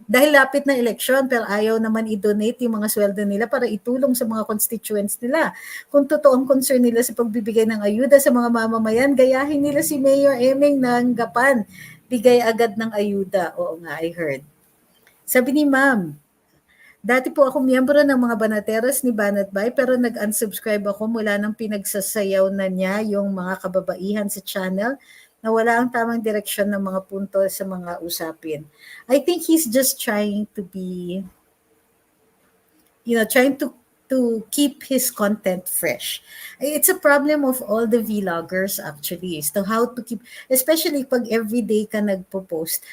dahil lapit na eleksyon, pero ayaw naman i-donate yung mga sweldo nila para itulong sa mga constituents nila. Kung totoong concern nila sa pagbibigay ng ayuda sa mga mamamayan, gayahin nila si Mayor Emeng ng Gapan. Bigay agad ng ayuda. Oo nga, I heard. Sabi ni Ma'am, dati po ako miyembro ng mga banateras ni Banatbay pero nag-unsubscribe ako mula nang pinagsasayaw na niya yung mga kababaihan sa channel na wala ang tamang direksyon ng mga punto sa mga usapin. I think he's just trying to be, trying to keep his content fresh. It's a problem of all the vloggers actually, is to how to keep, especially pag everyday ka nagpo-post,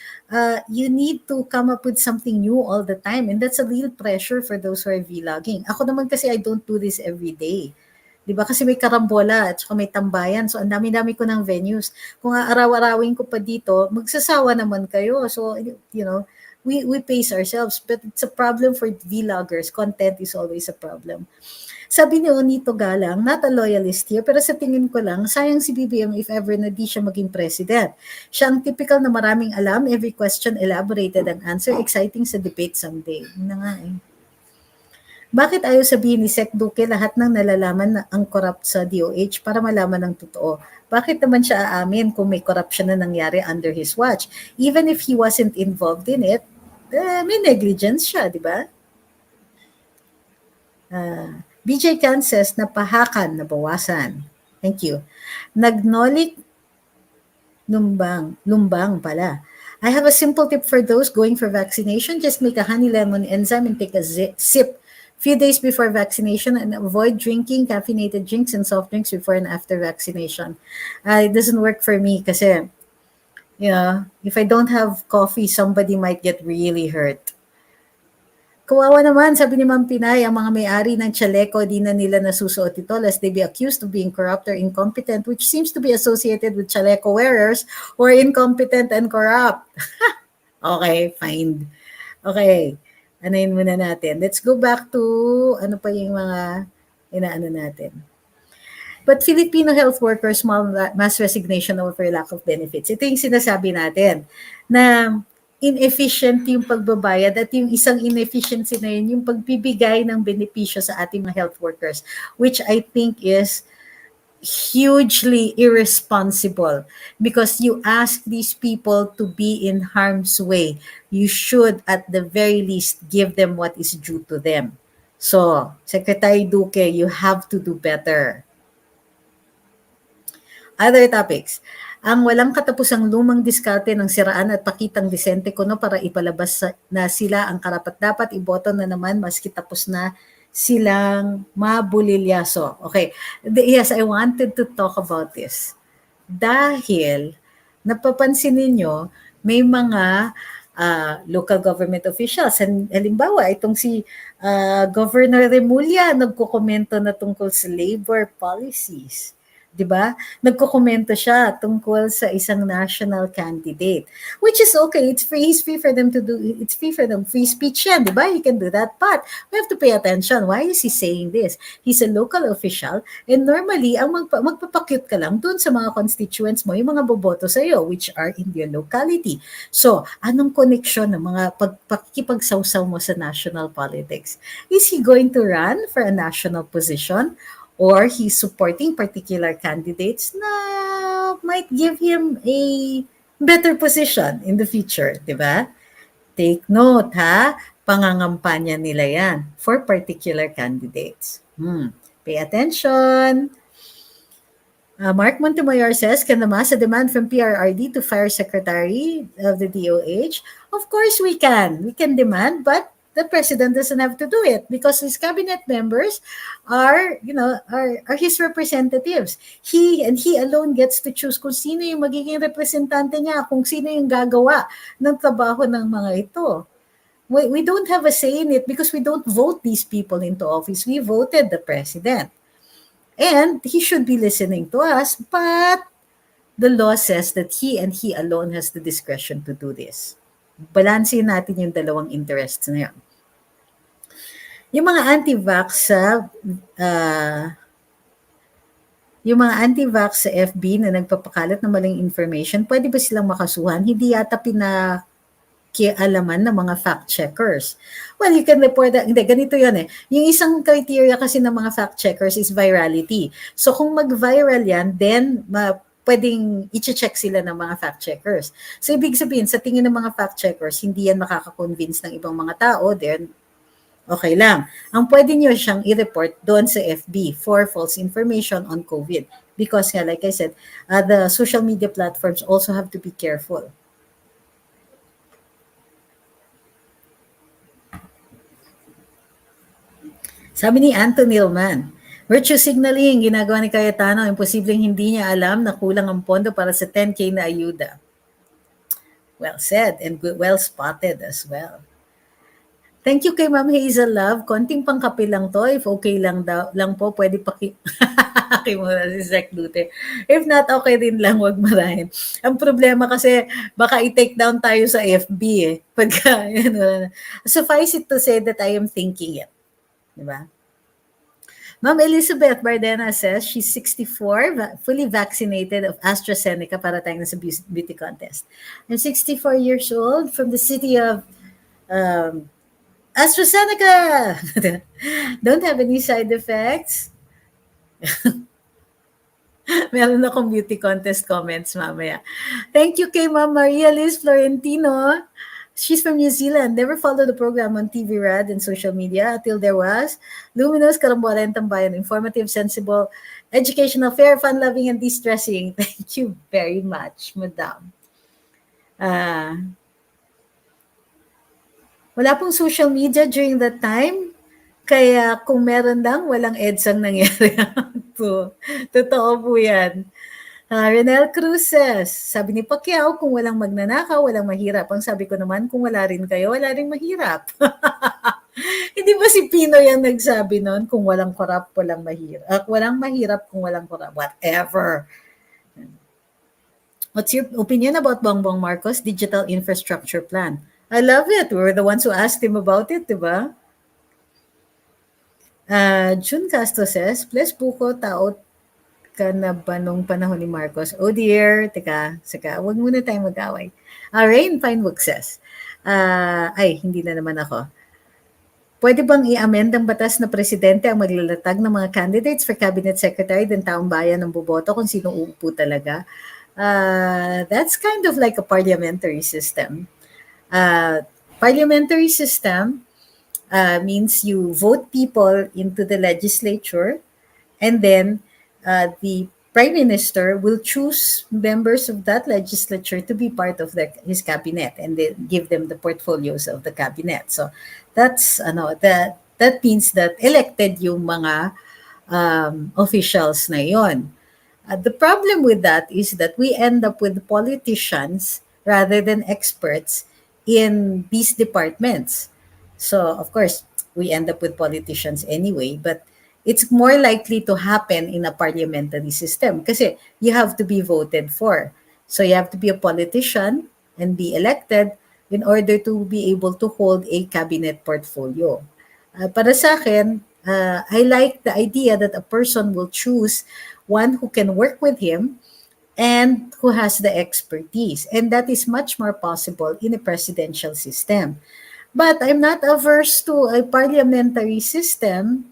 you need to come up with something new all the time, and that's a real pressure for those who are vlogging. Ako naman kasi I don't do this every day. 'Di ba? Kasi may karambola at saka may tambayan. So ang dami-dami ko ng venues. Kung araw-arawin ko pa dito, magsasawa naman kayo. So we pace ourselves, but it's a problem for vloggers. Content is always a problem. Sabi ni Onito Galang, not a loyalist here, pero sa tingin ko lang, sayang si BBM if ever na di siya maging president. Siya ang typical na maraming alam, every question elaborated and answer, exciting sa debate someday. Yun na nga eh. Bakit ayaw sabihin ni Sec Duque lahat ng nalalaman na ang corrupt sa DOH para malaman ng totoo? Bakit naman siya aamin kung may corruption na nangyari under his watch? Even if he wasn't involved in it, may negligence siya, di ba? BJ Can says, napahakan, nabawasan. Thank you. Nagnolik, lumbang pala. I have a simple tip for those going for vaccination. Just make a honey lemon enzyme and take a sip few days before vaccination and avoid drinking caffeinated drinks and soft drinks before and after vaccination. It doesn't work for me kasi, if I don't have coffee, somebody might get really hurt. Kawawa naman, sabi ni Ma'am Pinay, ang mga may-ari ng chaleco, di na nila nasusuot ito lest they be accused of being corrupt or incompetent, which seems to be associated with chaleco wearers who are incompetent and corrupt. Okay, fine. Okay. Anayin muna natin. Let's go back to ano pa yung mga inaano natin. But Filipino health workers, mass resignation over lack of benefits. Ito yung sinasabi natin na inefficient yung pagbabayad at yung isang inefficiency na yun, yung pagbibigay ng benepisyo sa ating mga health workers, which I think is hugely irresponsible because you ask these people to be in harm's way. You should at the very least give them what is due to them. So, Secretary Duque, you have to do better. Other topics. Ang walang katapusang lumang diskarte ng siraan at pakitang disente kuno para ipalabas na sila ang karapat-dapat iboto na naman maski tapos na silang mabulilyaso. Okay. Yes, I wanted to talk about this. Dahil, napapansin ninyo, may mga local government officials. Halimbawa, itong si Governor Remulla, nagkukomento na tungkol sa labor policies. 'Di ba? Nagkokomento siya tungkol sa isang national candidate, which is okay. He's free for them to do. It's free for them. Free speech yan, 'di ba? He can do that. But we have to pay attention. Why is he saying this? He's a local official, and normally ang magpapakyut ka lang doon sa mga constituents mo, yung mga boboto sa iyo, which are in your locality. So, anong koneksyon ng mga pakikipagsawsaw mo sa national politics? Is he going to run for a national position? or he's supporting particular candidates na might give him a better position in the future, di ba? Take note, ha? Pangangampanya nila yan for particular candidates. Pay attention. Mark Montemayor says, can the mass demand from PRRD to fire Secretary of the DOH? Of course we can. We can demand, but the president doesn't have to do it because his cabinet members are his representatives. He and he alone gets to choose kung sino yung magiging representante niya, kung sino yung gagawa ng trabaho ng mga ito. We don't have a say in it because we don't vote these people into office. We voted the president. And he should be listening to us, but the law says that he and he alone has the discretion to do this. Balansin natin yung dalawang interests na yan. Yung mga anti-vax sa FB na nagpapakalat ng maling information, pwede ba silang makasuhan? Hindi yata pinakialaman ng mga fact-checkers. Well, you can report that. Hindi, ganito yun eh. Yung isang criteria kasi ng mga fact-checkers is virality. So kung mag-viral yan, then pwedeng i-check sila ng mga fact-checkers. So ibig sabihin, sa tingin ng mga fact-checkers, hindi yan makaka-convince ng ibang mga tao, then okay lang. Ang pwede nyo siyang i-report doon sa FB for false information on COVID. Because like I said, the social media platforms also have to be careful. Sabi ni Anthony Nilman, virtue signaling ginagawa ni Cayetano, imposibleng hindi niya alam na kulang ang pondo para sa 10K na ayuda. Well said and well spotted as well. Thank you kay Ma'am Hazel Love. Konting pangkape lang to. If okay lang po, pwede muna si Zach Lute. If not, okay din lang, wag marahin. Ang problema kasi, baka i-take down tayo sa FB eh. Pagka, suffice it to say that I am thinking it. Diba? Ma'am Elizabeth Bardena says she's 64, fully vaccinated of AstraZeneca para tayo sa beauty contest. I'm 64 years old from the city of AstraZeneca. Don't have any side effects. Meron akong beauty contest comments mamaya. Thank you kay Ma'am Maria Liz Florentino. She's from New Zealand. Never followed the program on TV, rad, and social media until there was Luminous, Karambola, and Tambayan. Informative, sensible, educational, fair, fun-loving, and de-stressing. Thank you very much, Madam. Wala pong social media during that time. Kaya kung meron lang, walang EDSang nangyari. Totoo po yan. Renel Cruz says, sabi ni Pacquiao, kung walang magnanakaw, walang mahirap. Ang sabi ko naman, kung wala rin kayo, wala rin mahirap. Hindi ba si Pino yung nagsabi nun, kung walang korap, walang mahirap. Walang mahirap kung walang korap. Whatever. What's your opinion about Bongbong Marcos' digital infrastructure plan? I love it. We were the ones who asked him about it, diba? June Castro says, bless buko, tao ka na ba nung panahon ni Marcos? Oh dear, teka, wag muna tayong mag-away. Rain Finebook says, hindi na naman ako. Pwede bang i-amend ang batas na presidente ang maglalatag ng mga candidates for cabinet secretary din taong bayan ng boboto kung sino uupo talaga? That's kind of like a parliamentary system. Parliamentary system means you vote people into the legislature and then the Prime Minister will choose members of that legislature to be part of his cabinet and then give them the portfolios of the cabinet. So that's that means that elected yung mga officials na yon. The problem with that is that we end up with politicians rather than experts in these departments. So of course, we end up with politicians anyway, but it's more likely to happen in a parliamentary system kasi you have to be voted for. So you have to be a politician and be elected in order to be able to hold a cabinet portfolio. Para sa akin, I like the idea that a person will choose one who can work with him and who has the expertise. And that is much more possible in a presidential system. But I'm not averse to a parliamentary system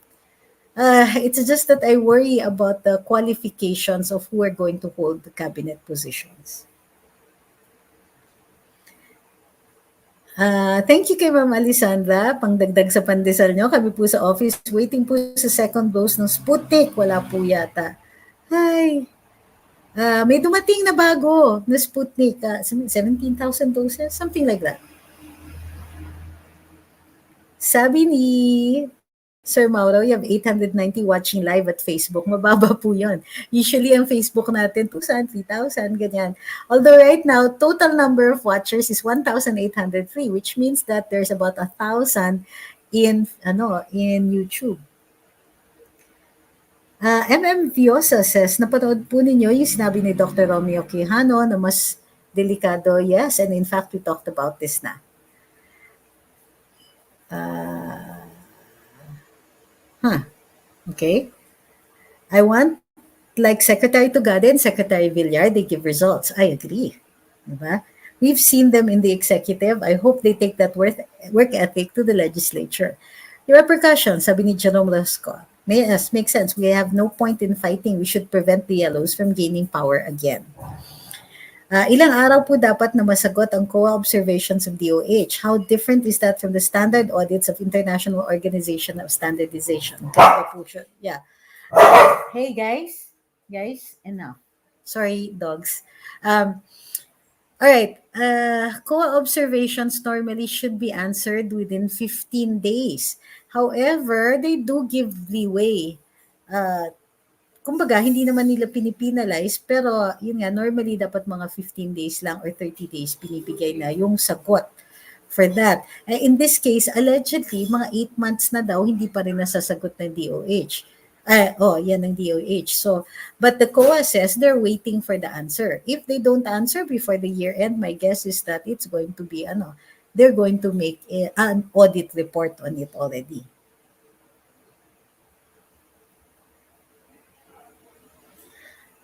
It's just that I worry about the qualifications of who are going to hold the cabinet positions. Thank you kay Ma'am Alisandra. Pangdagdag sa pandesal nyo, kami po sa office waiting po sa second dose ng Sputnik. Wala po yata. Ay, may dumating na bago na Sputnik. 17,000 doses, something like that. Sabi ni Sir Mauro, you have 890 watching live at Facebook. Mababa po yun. Usually, ang Facebook natin, 2,000, 3,000, ganyan. Although right now, total number of watchers is 1,803, which means that there's about 1,000 in YouTube. MM Viosa says, napanood po ninyo yung sinabi ni Dr. Romeo Quijano na mas delikado. Yes, and in fact, we talked about this na. Okay. I want like Secretary Tugade and Secretary Villar, they give results. I agree. Diba? We've seen them in the executive. I hope they take that work ethic to the legislature. The repercussions, sabi ni Jerome Lasco, yes, makes sense. We have no point in fighting. We should prevent the yellows from gaining power again. Ilang araw po dapat na masagot ang COA observations of DOH? How different is that from the standard audits of International Organization of Standardization? Yeah. Hey guys, enough. Sorry, dogs. All right. COA observations normally should be answered within 15 days. However, they do give leeway. Kumbaga, hindi naman nila pinipinalize, pero yun nga, normally dapat mga 15 days lang or 30 days binibigay na yung sagot for that. In this case, allegedly, mga 8 months na daw, hindi pa rin nasasagot ng DOH. Yan ang DOH. So, but the COA says they're waiting for the answer. If they don't answer before the year end, my guess is that it's going to be, they're going to make an audit report on it already.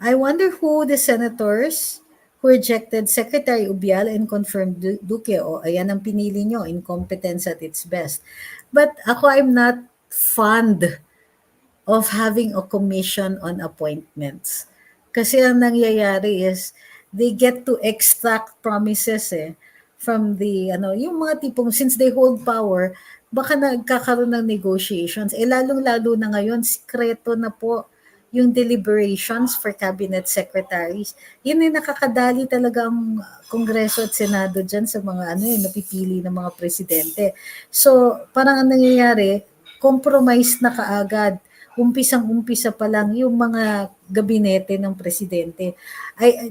I wonder who the senators who rejected Secretary Ubial and confirmed Duque. Ayan ang pinili nyo, incompetence at its best. But ako, I'm not fond of having a commission on appointments. Kasi ang nangyayari is, they get to extract promises from the, yung mga tipong, since they hold power, baka nagkakaroon ng negotiations. Lalong-lalo na ngayon, sikreto na po yung deliberations for cabinet secretaries. Yun yung nakakadali talaga ang Kongreso at Senado dyan sa mga napipili ng mga presidente. So, parang ang nangyayari, compromise na kaagad. Umpisang-umpisa pa lang yung mga gabinete ng presidente.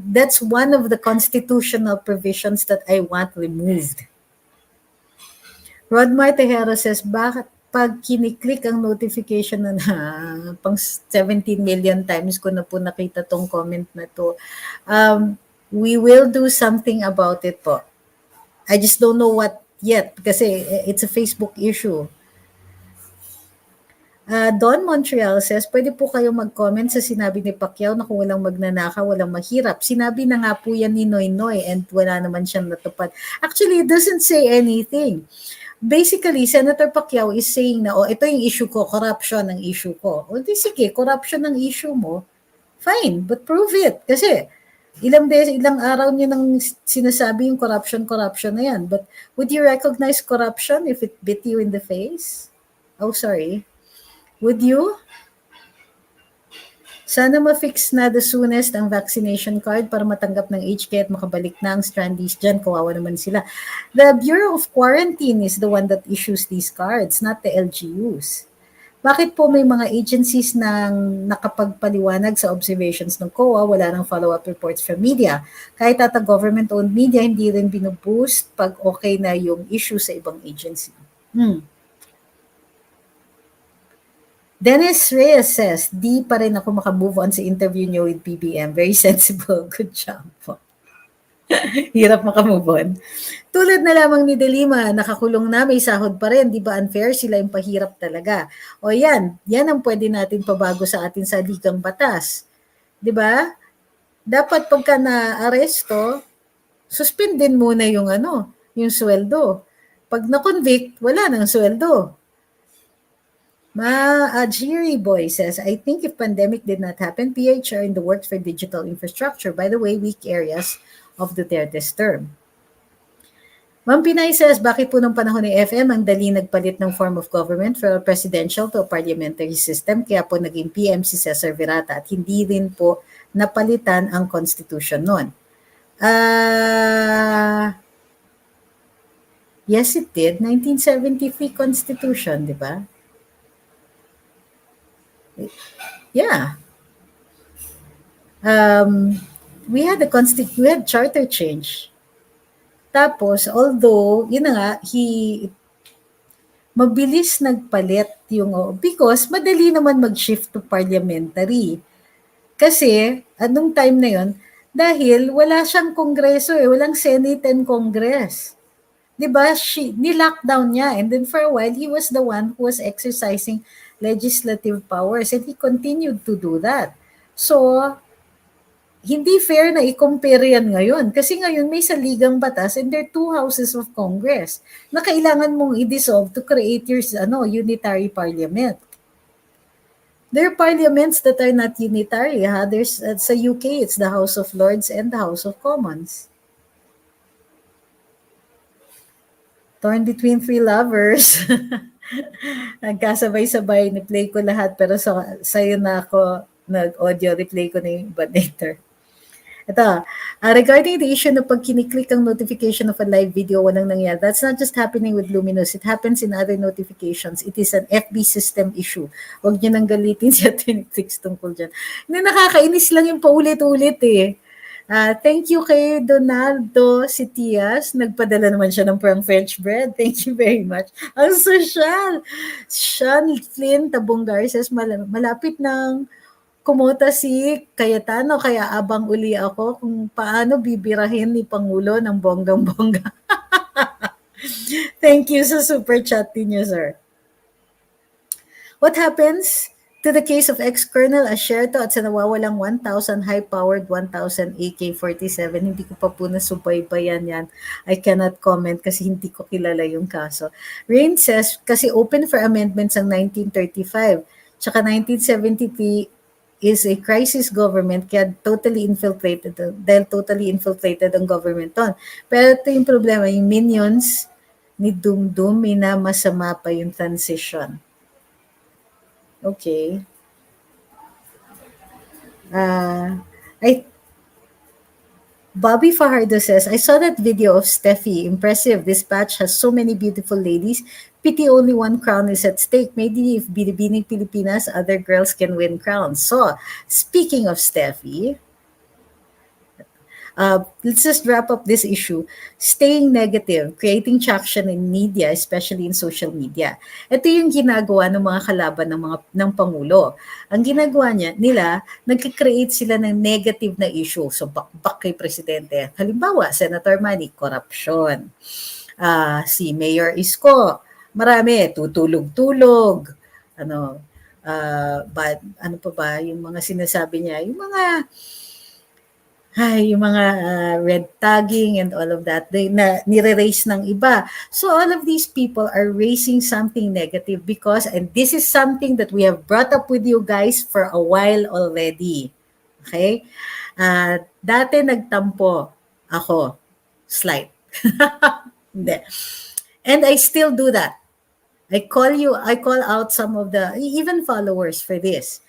That's one of the constitutional provisions that I want removed. Rodmar Tejero says, bakit pag kiniklik ang notification na pang 17 million times ko na po nakita tong comment na to, we will do something about it po. I just don't know what yet kasi it's a Facebook issue. Don Montreal says, pwede po kayo mag-comment sa sinabi ni Pacquiao na kung walang magnanakaw, walang mahirap. Sinabi na nga po yan ni Noy Noy and wala naman siyang natupad. Actually, it doesn't say anything. Basically, Senator Pacquiao is saying na, ito yung issue ko, corruption ang issue ko. Di sige, corruption ang issue mo, fine, but prove it. Kasi, ilang araw niyo nang sinasabi yung corruption na yan. But would you recognize corruption if it bit you in the face? Oh, sorry. Would you? Sana ma-fix na the soonest ang vaccination card para matanggap ng HK at makabalik na ang strandies dyan. Kawawa naman sila. The Bureau of Quarantine is the one that issues these cards, not the LGUs. Bakit po may mga agencies nang nakapagpaliwanag sa observations ng COA, wala nang follow-up reports from media? Kahit ata government-owned media, hindi rin binuboost pag okay na yung issue sa ibang agency. Dennis Reyes says, di pa rin ako makamove on sa interview niyo with PBM. Very sensible. Good job po. Hirap makamove on. Tulad na lamang ni Delima, nakakulong na, may sahod pa rin. Di ba unfair? Sila yung pahirap talaga. O yan ang pwede natin pabago sa atin sa ligang batas. Di ba? Dapat pagka na-aresto, suspendin muna yung yung sweldo. Pag na-convict, wala nang sweldo. Jiri Boy says, I think if pandemic did not happen, PH are in the works for digital infrastructure. By the way, weak areas of Duterte's term. Ma'am Pinay says, bakit po nung panahon ni FM ang dali nagpalit ng form of government from a presidential to a parliamentary system? Kaya po naging PM si Cesar Virata at hindi rin po napalitan ang constitution noon. Yes, it did. 1973 constitution, di ba? Yeah. We had charter change. Tapos, although, yun na nga, mabilis nagpalit yung, because madali naman mag-shift to parliamentary. Kasi, anong time na yun, dahil wala siyang kongreso walang Senate and Congress. Diba, ni-lockdown niya. And then for a while, he was the one who was exercising legislative powers and he continued to do that. So, hindi fair na i-compare yan ngayon. Kasi ngayon may saligang batas and there are two houses of Congress na kailangan mong i-dissolve to create your unitary parliament. There are parliaments that are not unitary. There's sa UK, it's the House of Lords and the House of Commons. Torn between three lovers. Nagkasabay-sabay, ni-play ko lahat pero sa'yo na ako nag-audio, replay ko na yung iba later. Ito, regarding the issue na pag kiniklik ang notification of a live video, walang nangyari. That's not just happening with Luminous. It happens in other notifications. It is an FB system issue. Huwag niyo nang galitin si Atty. Trixie tungkol dyan. Hindi, nakakainis lang yung paulit-ulit eh. Thank you kay Donaldo Sitias. Nagpadala naman siya ng pang French bread. Thank you very much. Ang social. Sean Flynn Tabongar says, malapit ng kumota si Cayetano, kaya abang uli ako kung paano bibirahin ni Pangulo ng bonggang-bongga. Thank you sa super chat niyo, sir. What happens to the case of ex-Colonel Asherto at sa nawawalang 1,000 high-powered 1,000 AK-47? Hindi ko pa po nasubaybayan yan. I cannot comment kasi hindi ko kilala yung kaso. Rain says, kasi open for amendments ang 1935, tsaka 1973, is a crisis government kaya totally infiltrated ang government on. Pero ito yung problema, yung minions ni Dumdum, minamasama pa yung transition. Okay. Bobby Fajardo says, I saw that video of Steffi. Impressive. This batch has so many beautiful ladies. Pity only one crown is at stake. Maybe if Binibining Pilipinas, other girls can win crowns. So, speaking of Steffi, let's just wrap up this issue. Staying negative, creating traction in media, especially in social media. Ito yung ginagawa ng mga kalaban ng Pangulo. Ang ginagawa nila, nagka-create sila ng negative na issue. So, bakbak kay Presidente. Halimbawa, Senator Manny, corruption. Si Mayor Isko, marami, tutulog-tulog. Ano pa ba, yung mga sinasabi niya, yung mga red tagging and all of that, nire-raise ng iba. So all of these people are raising something negative because, and this is something that we have brought up with you guys for a while already. Okay? Dati nagtampo ako. Slight. Hindi. And I still do that. I call out some of the, even followers for this.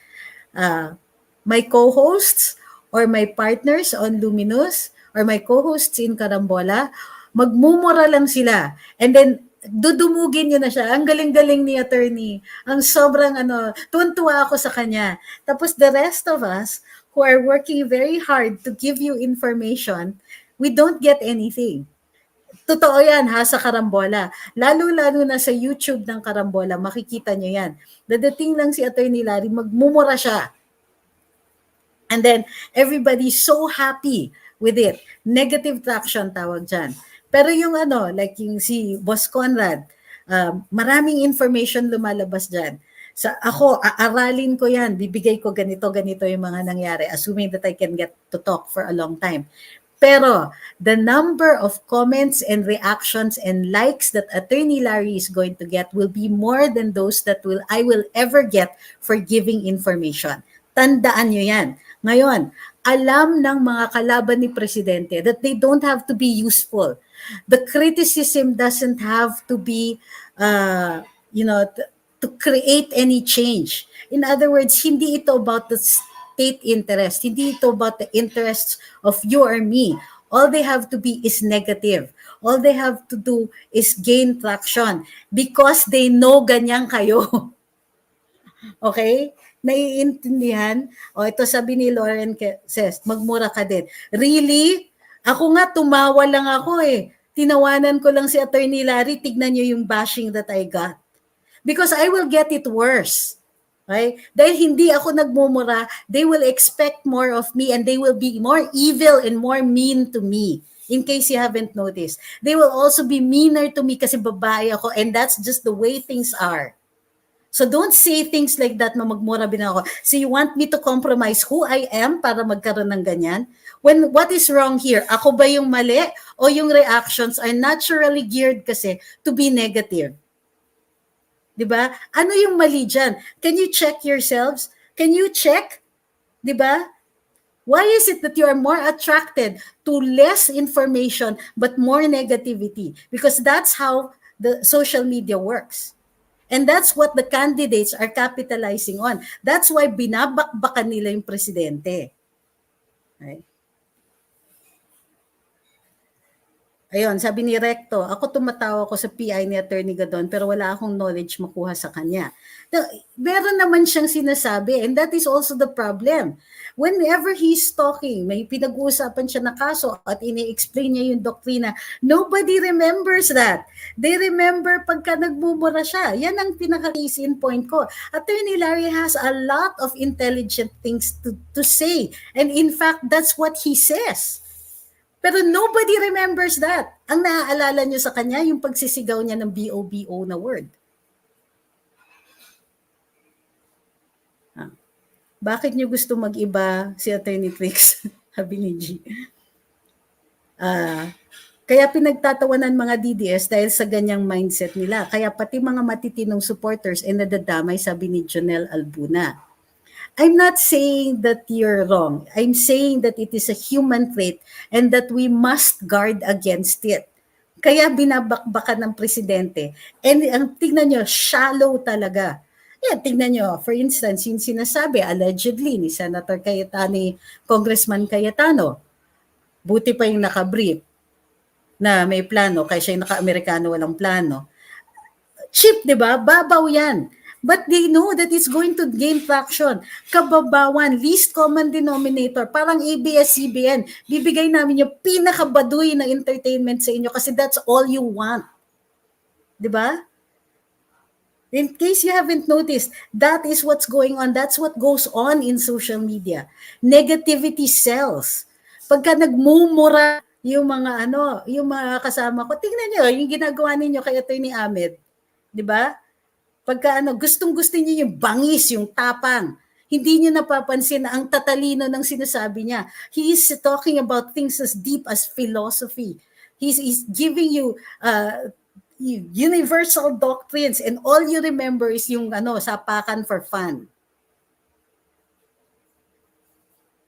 My co-hosts, or my partners on Luminous, or my co-hosts in Karambola, magmumura lang sila. And then, dudumugin nyo na siya. Ang galing-galing ni attorney. Ang sobrang tuntua ako sa kanya. Tapos the rest of us, who are working very hard to give you information, we don't get anything. Totoo yan sa Karambola. Lalo-lalo na sa YouTube ng Karambola, makikita nyo yan. Dadating lang si Attorney Larry, magmumura siya. And then, everybody's so happy with it. Negative traction tawag dyan. Pero yung like yung si Boss Conrad, maraming information lumalabas dyan. Ako, aaralin ko yan, bibigay ko ganito yung mga nangyari, assuming that I can get to talk for a long time. Pero the number of comments and reactions and likes that Attorney Larry is going to get will be more than those that I will ever get for giving information. Tandaan nyo yan. Ngayon, alam ng mga kalaban ni Presidente that they don't have to be useful. The criticism doesn't have to be, to create any change. In other words, hindi ito about the state interest. Hindi ito about the interests of you or me. All they have to be is negative. All they have to do is gain traction because they know ganyan kayo. Okay? Naiintindihan? O ito sabi ni Lauren says, magmura ka din. Really? Ako nga, tumawa lang ako eh. Tinawanan ko lang si Attorney Larry, tignan niyo yung bashing that I got. Because I will get it worse. Okay? Dahil hindi ako nagmumura, they will expect more of me and they will be more evil and more mean to me. In case you haven't noticed. They will also be meaner to me kasi babae ako and that's just the way things are. So don't say things like that na magmura bin ako. So you want me to compromise who I am para magkaroon ng ganyan? When what is wrong here? Ako ba yung mali o yung reactions are naturally geared kasi to be negative? Diba? Ano yung mali dyan? Can you check yourselves? Can you check? Diba? Why is it that you are more attracted to less information but more negativity? Because that's how the social media works. And that's what the candidates are capitalizing on. That's why binabakbakan nila yung presidente. Right? Ayun, sabi ni Recto, ako tumatawa ko sa PI ni Attorney Gadon pero wala akong knowledge makuha sa kanya. Meron naman siyang sinasabi and that is also the problem. Whenever he's talking, may pinag-uusapan siya na kaso at ini-explain niya yung doktrina, nobody remembers that. They remember pagka nagmumura siya. Yan ang pinaka-case in point ko. Attorney Larry has a lot of intelligent things to say. And in fact, that's what he says. Pero nobody remembers that. Ang naaalala nyo sa kanya, yung pagsisigaw niya ng BOBO na word. Bakit nyo gusto mag-iba si Attorney Trix? Sabi ni G. Kaya pinagtatawanan mga DDS dahil sa ganyang mindset nila. Kaya pati mga matitinong supporters ay nadadamay, sabi ni Jonel Albuna. I'm not saying that you're wrong. I'm saying that it is a human trait and that we must guard against it. Kaya binabakbakan ng presidente. And ang tingnan nyo, shallow talaga. Yeah, tingnan nyo, for instance, yung sinasabi allegedly ni Senator Cayetano, ni Congressman Cayetano, buti pa yung nakabrief na may plano, kaya siya yung naka-Amerikano walang plano. Cheap, di ba? Babaw yan. But they know that it's going to gain traction. Kababawan, least common denominator, parang ABS-CBN, bibigay namin yung pinakabaduy na entertainment sa inyo kasi that's all you want. Di ba? In case you haven't noticed, that is what's going on. That's what goes on in social media. Negativity sells. Pagka nagmumura yung mga yung mga kasama ko, tingnan niyo yung ginagawa ninyo kay Attorney Ahmed, 'di ba? Pagka gustong-gusto niyo yung bangis, yung tapang. Hindi niyo napapansin na ang tatalino ng sinasabi niya. He is talking about things as deep as philosophy. He's giving you universal doctrines and all you remember is yung sapakan for fun.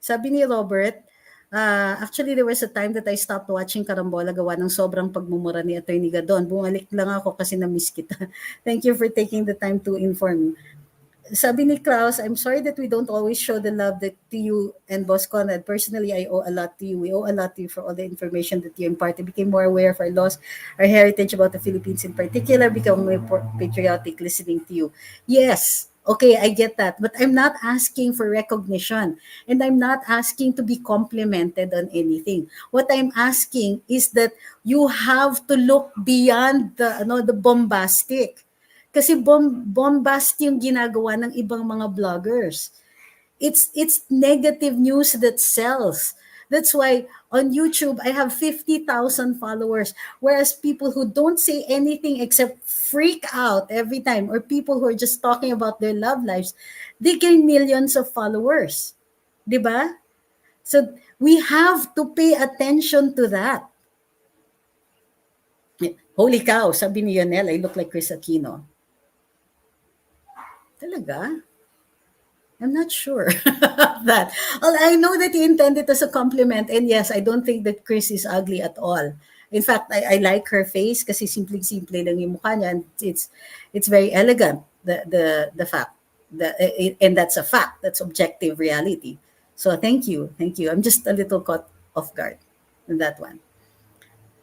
Sabi ni Robert, actually there was a time that I stopped watching Karambola gawa ng sobrang pagmumura ni Attorney Gadon. Bumalik lang ako kasi na-miss kita. Thank you for taking the time to inform. Sabi ni Klaus, I'm sorry that we don't always show the love that to you and Boss Conrad. Personally, I owe a lot to you. We owe a lot to you for all the information that you imparted. Became more aware of our loss, our heritage about the Philippines in particular, become more patriotic listening to you. Yes, okay, I get that. But I'm not asking for recognition. And I'm not asking to be complimented on anything. What I'm asking is that you have to look beyond the bombastic. Kasi bombast yung ginagawa ng ibang mga bloggers. It's negative news that sells. That's why on YouTube, I have 50,000 followers. Whereas people who don't say anything except freak out every time, or people who are just talking about their love lives, they gain millions of followers. Diba? So We have to pay attention to that. Holy cow, sabi ni Yonel, I look like Chris Aquino. Talaga? I'm not sure of that. Well, I know that he intended as a compliment, and yes, I don't think that Chris is ugly at all. In fact, I like her face kasi simple-simple lang yung mukha niya, and it's very elegant. The fact and that's a fact. That's objective reality. So thank you. I'm just a little caught off guard in that one.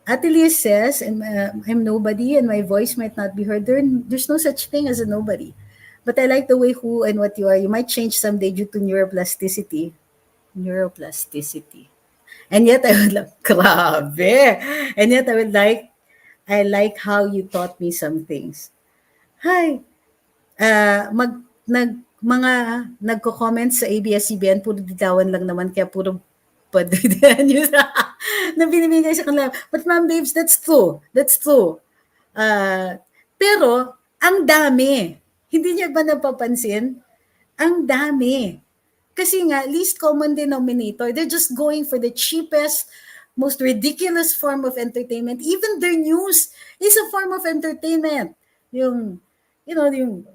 Atelier says, I'm nobody and my voice might not be heard. There's no such thing as a nobody. But I like the way who and what you are. You might change someday due to neuroplasticity. Neuroplasticity. And yet I would like, grabe. And yet I like how you taught me some things. Hi. Mga nagko-comment sa ABS-CBN, puro dilawan lang naman, kaya puro padridan news na binibigay sa kanila. But ma'am babes, that's true. That's true. Pero, ang dami. Hindi niya ba napapansin? Ang dami. Kasi nga, least common denominator, they're just going for the cheapest, most ridiculous form of entertainment. Even their news is a form of entertainment. Yung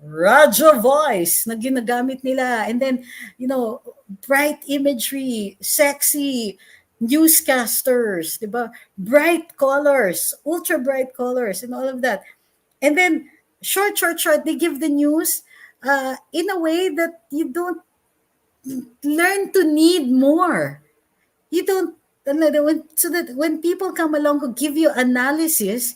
Raja voice na ginagamit nila. And then, bright imagery, sexy newscasters, diba? Bright colors, ultra bright colors, and all of that. And then, short, they give the news in a way that you don't learn to need more. You don't, so that when people come along who give you analysis,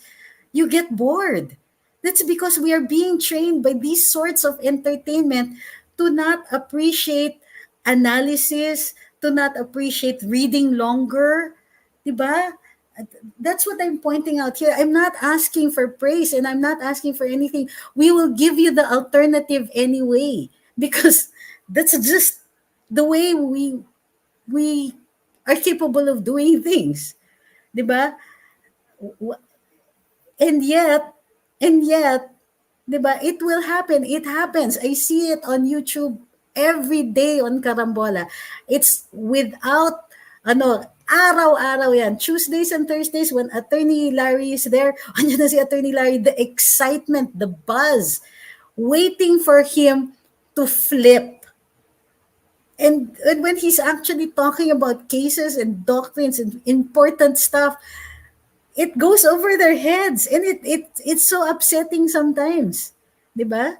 you get bored. That's because we are being trained by these sorts of entertainment to not appreciate analysis, to not appreciate reading longer. Diba? That's what I'm pointing out here. I'm not asking for praise and I'm not asking for anything. We will give you the alternative anyway because that's just the way we are capable of doing things. Diba? And yet, diba, it will happen. It happens. I see it on YouTube every day on Karambola. It's without, araw-araw yan. Tuesdays and Thursdays when Attorney Larry is there, andyan na si Attorney Larry, the excitement, the buzz, waiting for him to flip. And when he's actually talking about cases and doctrines and important stuff, it goes over their heads and it's so upsetting sometimes, diba?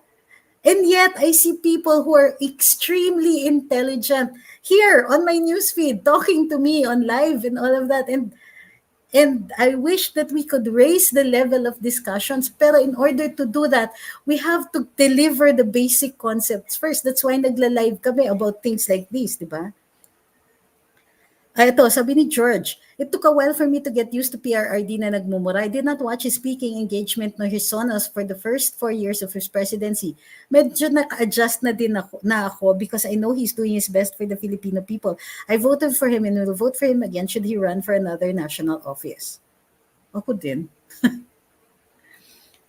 And yet I see people who are extremely intelligent here on my newsfeed talking to me on live and all of that, and I wish that we could raise the level of discussions, pero in order to do that we have to deliver the basic concepts first. That's why nagla-live kami about things like this, diba? Ito, sabi ni George, it took a while for me to get used to PRRD na nagmumura. I did not watch his speaking engagement nor his sonas for the first 4 years of his presidency. Medyo naka-adjust na din ako because I know he's doing his best for the Filipino people. I voted for him and will vote for him again should he run for another national office. Ako din.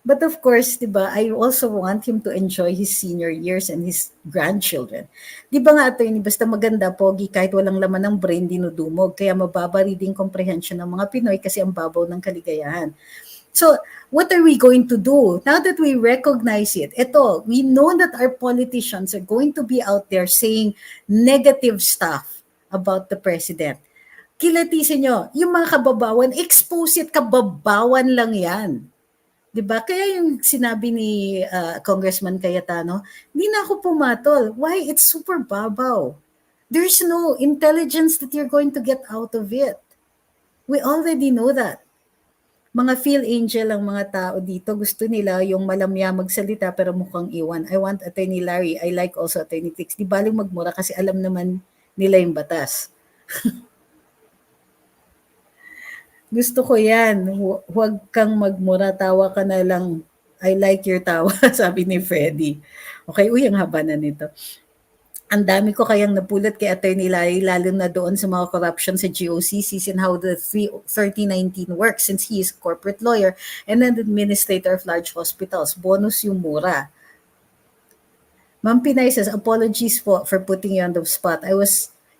But of course, diba, I also want him to enjoy his senior years and his grandchildren. Diba nga, attorney, basta maganda, pogi, kahit walang laman ng brain, dinudumog. Kaya mababa reading comprehension ng mga Pinoy kasi ang babaw ng kaligayahan. So, what are we going to do? Now that we recognize it, we know that our politicians are going to be out there saying negative stuff about the president. Kilatisin nyo, yung mga kababawan, expose it, kababawan lang yan. Diba? Kaya yung sinabi ni Congressman Cayetano, hindi na ako pumatol. Why? It's super babaw. There's no intelligence that you're going to get out of it. We already know that. Mga feel angel ang mga tao dito. Gusto nila yung malamya magsalita pero mukhang iwan. I want Attorney Larry. I like also Attorney Trixie. Di baling magmura kasi alam naman nila yung batas. Gusto ko yan. Huwag kang magmura. Tawa ka na lang. I like your tawa, sabi ni Freddy. Okay, ang haba na nito. Ang dami ko kayang napulot kay Attorney Larry, lalo na doon sa mga corruption sa GOCCs and how the 3019 works since he is a corporate lawyer and an administrator of large hospitals. Bonus yung mura. Ma'am Pinay says, apologies for putting you on the spot.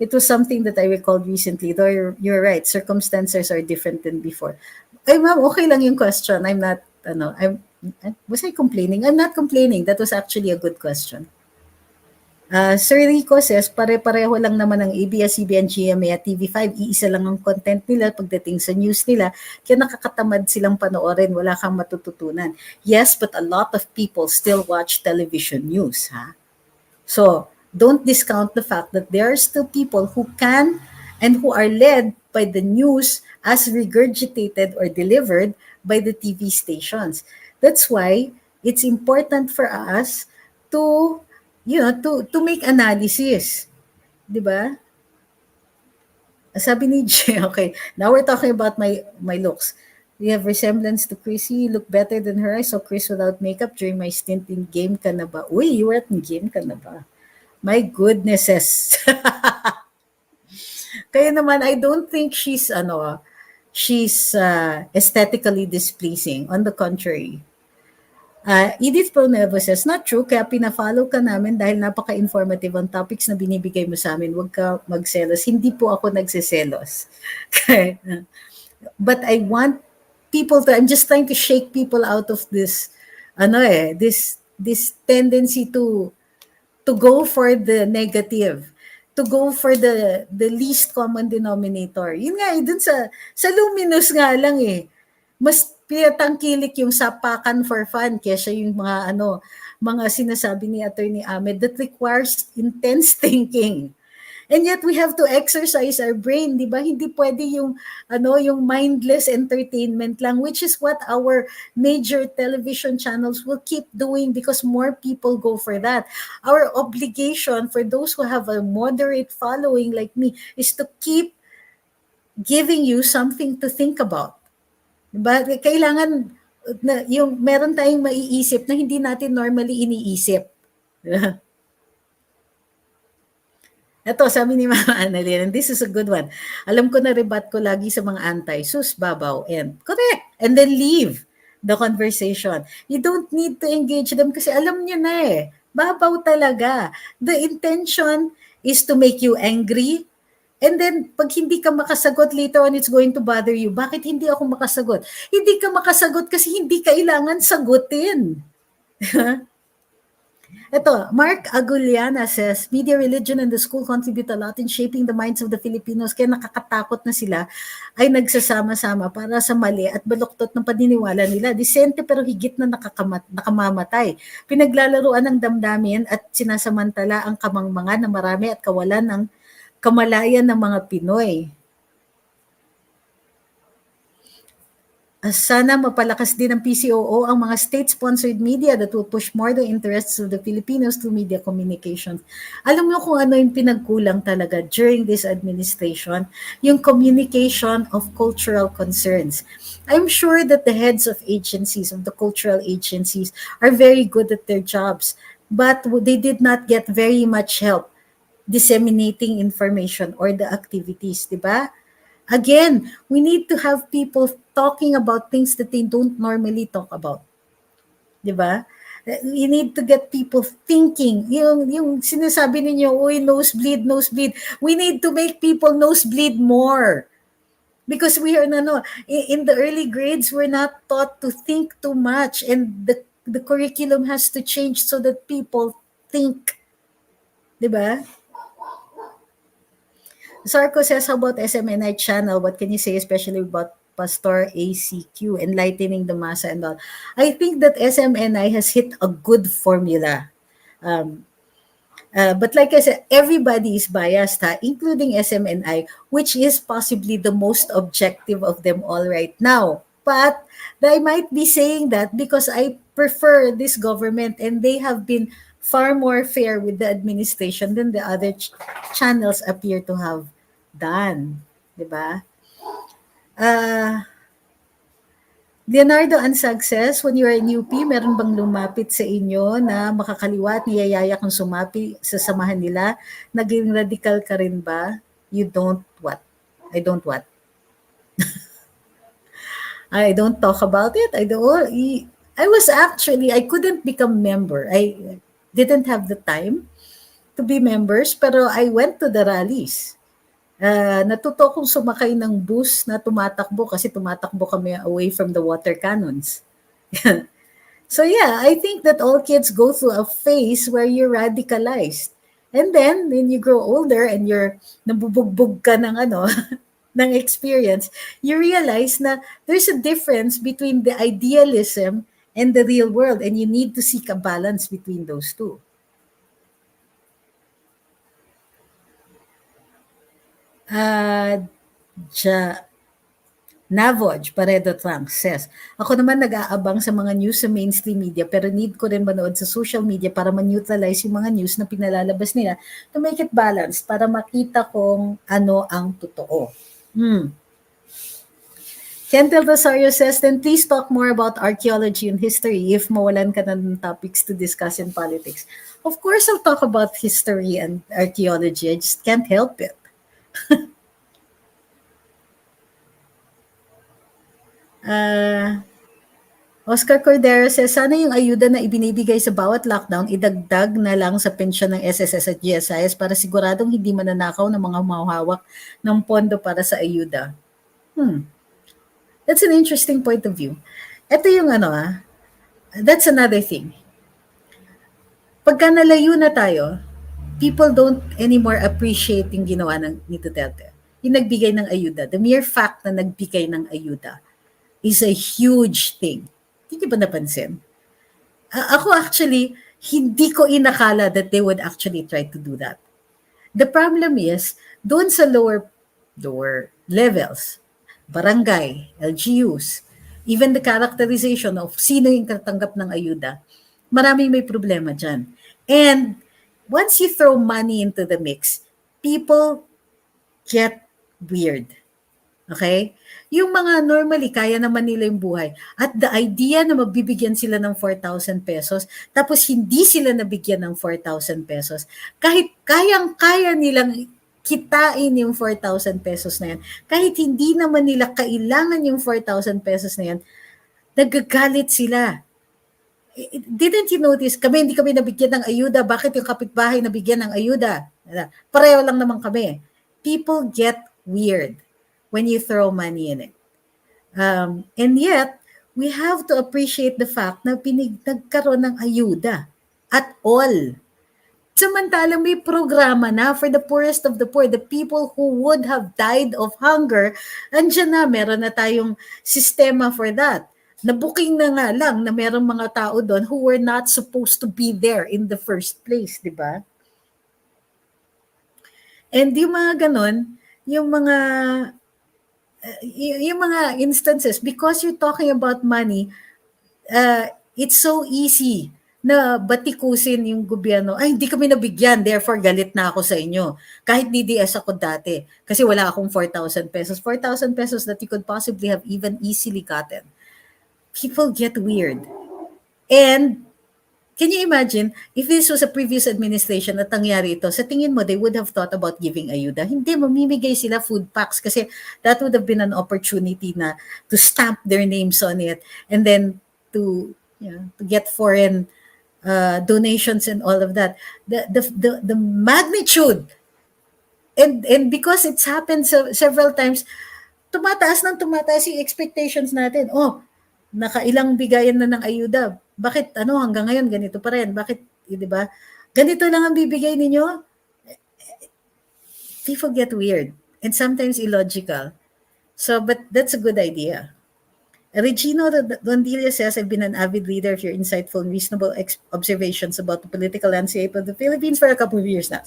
It was something that I recalled recently, though you're right, circumstances are different than before. Ay, ma'am, okay lang yung question. I'm not, was I complaining? I'm not complaining. That was actually a good question. Sir Rico says, pare-pareho lang naman ang ABS-CBN, GMA at TV5. Iisa lang ang content nila pagdating sa news nila. Kaya nakakatamad silang panoorin. Wala kang matututunan. Yes, but a lot of people still watch television news. Ha? So don't discount the fact that there are still people who can and who are led by the news as regurgitated or delivered by the TV stations. That's why it's important for us to, to make analysis. Di ba? Sabi ni Jay, okay, now we're talking about my looks. We have resemblance to Chrissy. You look better than her. I saw Chris without makeup during my stint in Game Ka Na Ba? Uy, you were at Game Ka Na Ba? My goodnesses. Kaya naman, I don't think she's aesthetically displeasing. On the contrary. Edith Pronevo says, not true, kaya pina-follow ka namin dahil napaka-informative ang topics na binibigay mo sa amin. Huwag ka magselos. Hindi po ako nagsiselos. Okay. But I want people to, I'm just trying to shake people out of this, this tendency to go for the negative, to go for the least common denominator. Yun nga dun sa Luminous nga lang mas pinatangkilik yung sapakan for fun kaysa yung mga sinasabi ni Attorney Ahmed that requires intense thinking. And yet we have to exercise our brain, di ba? Hindi pwede yung mindless entertainment lang, which is what our major television channels will keep doing because more people go for that. Our obligation for those who have a moderate following like me is to keep giving you something to think about. Diba? Kailangan na yung meron tayong maiisip na hindi natin normally iniisip. Diba? Ito, sabi ni Mama Annalyn, and this is a good one. Alam ko na rebat ko lagi sa mga anti-sus, babaw, and correct. And then leave the conversation. You don't need to engage them kasi alam niyo na babaw talaga. The intention is to make you angry. And then, pag hindi ka makasagot later on, it's going to bother you. Bakit hindi ako makasagot? Hindi ka makasagot kasi hindi kailangan sagutin. Ito, Mark Aguliana says, media, religion, and the school contribute a lot in shaping the minds of the Filipinos. Kaya nakakatakot na sila ay nagsasama-sama para sa mali at baluktot ng paniniwala nila. Disente pero higit na nakamamatay. Pinaglalaruan ng damdamin at sinasamantala ang kamangmangan na marami at kawalan ng kamalayan ng mga Pinoy. Sana mapalakas din ng PCOO ang mga state-sponsored media that will push more the interests of the Filipinos through media communications. Alam mo kung ano yung pinagkulang talaga during this administration? Yung communication of cultural concerns. I'm sure that the heads of agencies, of the cultural agencies, are very good at their jobs, but they did not get very much help disseminating information or the activities, di ba? Again, we need to have people talking about things that they don't normally talk about. Di ba? We need to get people thinking. Yung sinasabi ninyo, uy, nosebleed, nosebleed. We need to make people nosebleed more. Because we are, in the early grades, we're not taught to think too much. And the curriculum has to change so that people think. Di ba? Sarko says, how about SMNI channel? What can you say, especially about Pastor ACQ, enlightening the massa and all? I think that SMNI has hit a good formula. But like I said, everybody is biased, including SMNI, which is possibly the most objective of them all right now. But I might be saying that because I prefer this government and they have been far more fair with the administration than the other channels appear to have done. Diba? Leonardo Ansag says, when you are in UP, meron bang lumapit sa inyo na makakaliwa at niyayaya kang sumapi sa samahan nila? Naging radical ka rin ba? You don't what? I don't what? I don't talk about it. I couldn't become member. I didn't have the time. to be members, pero I went to the rallies. Natuto akong sumakay ng bus na tumatakbo kasi tumatakbo kami away from the water cannons. So yeah, I think that all kids go through a phase where you're radicalized. And then when you grow older and you're nabubugbog ka ng ano, ng experience, you realize na there's a difference between the idealism and the real world, and you need to seek a balance between those two. Uh, ja, Navoj Paredo Trunks says, ako naman nag-aabang sa mga news sa mainstream media pero need ko rin manood sa social media para ma-neutralize yung mga news na pinalalabas nila to make it balanced para makita kung ano ang totoo. Kentel Rosario says, then please talk more about archaeology and history if mawalan ka na ng topics to discuss in politics. Of course, I'll talk about history and archaeology. I just can't help it. Oscar Cordero says, sana yung ayuda na ibinibigay sa bawat lockdown, idagdag na lang sa pensyon ng SSS at GSIS para siguradong hindi mananakaw ng mga mahawak ng pondo para sa ayuda. That's an interesting point of view. Ito yung that's another thing. Pagka nalayo na tayo, people don't anymore appreciate yung ginawa ni Duterte. Yung nagbigay ng ayuda. The mere fact na nagbigay ng ayuda is a huge thing. Hindi ba napansin? Ako actually, hindi ko inakala that they would actually try to do that. The problem is, doon sa lower levels, barangay, LGUs, even the characterization of sino yung katanggap ng ayuda, maraming may problema dyan. And once you throw money into the mix, people get weird. Okay? Yung mga normally, kaya naman nila yung buhay. At the idea na mabibigyan sila ng 4,000 pesos, tapos hindi sila nabigyan ng 4,000 pesos, kahit kayang-kaya nilang kitain yung 4,000 pesos na yan, kahit hindi naman nila kailangan yung 4,000 pesos na yan, nagagalit sila. Didn't you notice, hindi kami nabigyan ng ayuda, bakit yung kapitbahay nabigyan ng ayuda? Pareho lang naman kami. People get weird when you throw money in it. And yet, we have to appreciate the fact na nagkaroon ng ayuda at all. Samantalang may programa na for the poorest of the poor, the people who would have died of hunger, andyan na, meron na tayong sistema for that. Nabuking na nga lang na merong mga tao doon who were not supposed to be there in the first place, di ba? And yung mga ganon, yung mga instances, because you're talking about money, it's so easy na batikusin yung gobyerno. Ay, hindi kami nabigyan, therefore galit na ako sa inyo. Kahit DDS ako dati, kasi wala akong 4,000 pesos. 4,000 pesos that you could possibly have even easily gotten. People get weird. And can you imagine, if this was a previous administration at nangyari ito, sa tingin mo, they would have thought about giving ayuda? Hindi, mamimigay sila food packs kasi that would have been an opportunity na to stamp their names on it and then to get foreign donations and all of that. The magnitude, and because it's happened several times, tumataas yung expectations natin. Oh, nakailang bigayan na ng ayuda. Bakit hanggang ngayon ganito pa rin? Bakit, di ba? Ganito lang ang bibigay ninyo? People get weird and sometimes illogical. So, but that's a good idea. Regino Dondilla says, I've been an avid reader of your insightful and reasonable observations about the political landscape of the Philippines for a couple of years now.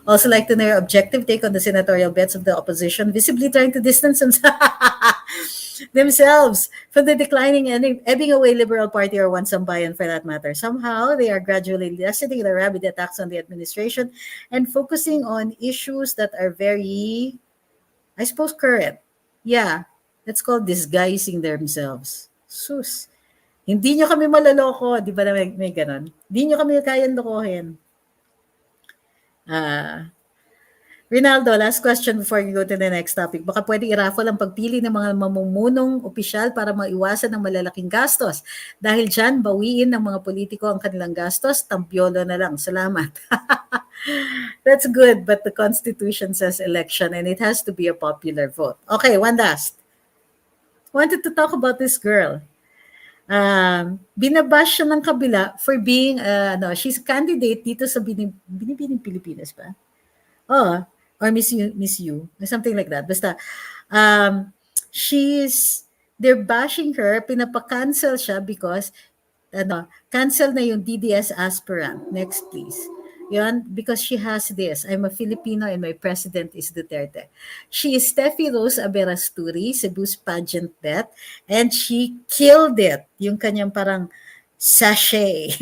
Also like to know your objective take on the senatorial bets of the opposition, visibly trying to distance themselves from the declining and ebbing away Liberal Party or One Sambayan for that matter. Somehow, they are gradually lessening their rabid attacks on the administration and focusing on issues that are very, I suppose, current. Yeah, that's called disguising themselves. Sus. Hindi nyo kami malaloko. Di ba na may ganon? Hindi nyo kami kayang lokohin. Rinaldo, last question before you go to the next topic. Baka pwede i-raffle ang pagpili ng mga mamumunong opisyal para maiwasan ng malalaking gastos. Dahil dyan, bawiin ng mga politiko ang kanilang gastos, tampiolo na lang. Salamat. That's good, but the Constitution says election and it has to be a popular vote. Okay, one last. Wanted to talk about this girl. Binabash siya ng kabila for being, she's a candidate dito sa Binibining Pilipinas ba? Oh, or Miss You, something like that. Basta, um, she's, they're bashing her, pinapa-cancel siya because cancel na yung DDS aspirant. Next, please. Yun, because she has this. I'm a Filipino and my president is Duterte. She is Steffi Rose Aberasturi, Cebu's pageant bet, and she killed it. Yung kanyang parang sachet,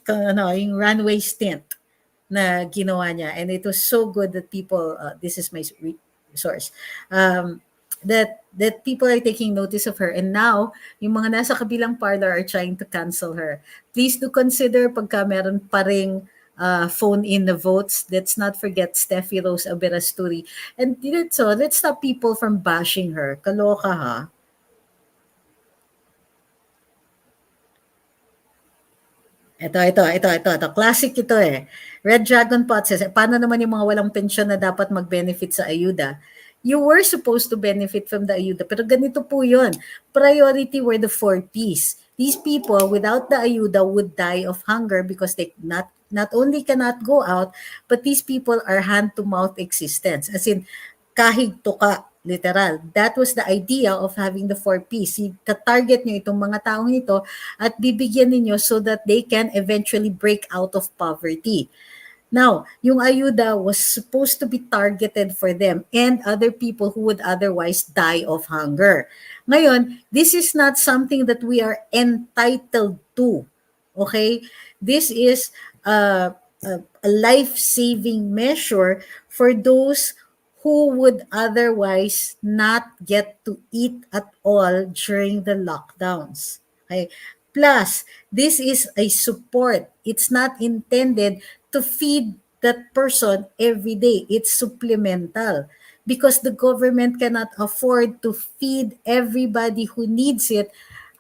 yung runway stint na ginawa niya. And it was so good that people, this is my source, that people are taking notice of her. And now, yung mga nasa kabilang parlor are trying to cancel her. Please do consider pagka meron pa ring phone in the votes. Let's not forget Steffi Rose Aberasturi. And so, let's stop people from bashing her. Kaloka ha. Ito. Classic ito eh. Red Dragon Pot says, paano naman yung mga walang pensyon na dapat mag-benefit sa ayuda? You were supposed to benefit from the ayuda. Pero ganito po yun. Priority were the 4Ps. These people, without the ayuda, would die of hunger because they not only cannot go out, but these people are hand-to-mouth existence. As in, kahig tuka, literal. That was the idea of having the 4Ps. Target nyo itong mga taong ito at bibigyan ninyo so that they can eventually break out of poverty. Now, yung ayuda was supposed to be targeted for them and other people who would otherwise die of hunger. Ngayon, this is not something that we are entitled to. Okay? This is a life-saving measure for those who would otherwise not get to eat at all during the lockdowns. Okay? Plus, this is a support. It's not intended to feed that person every day. It's supplemental because the government cannot afford to feed everybody who needs it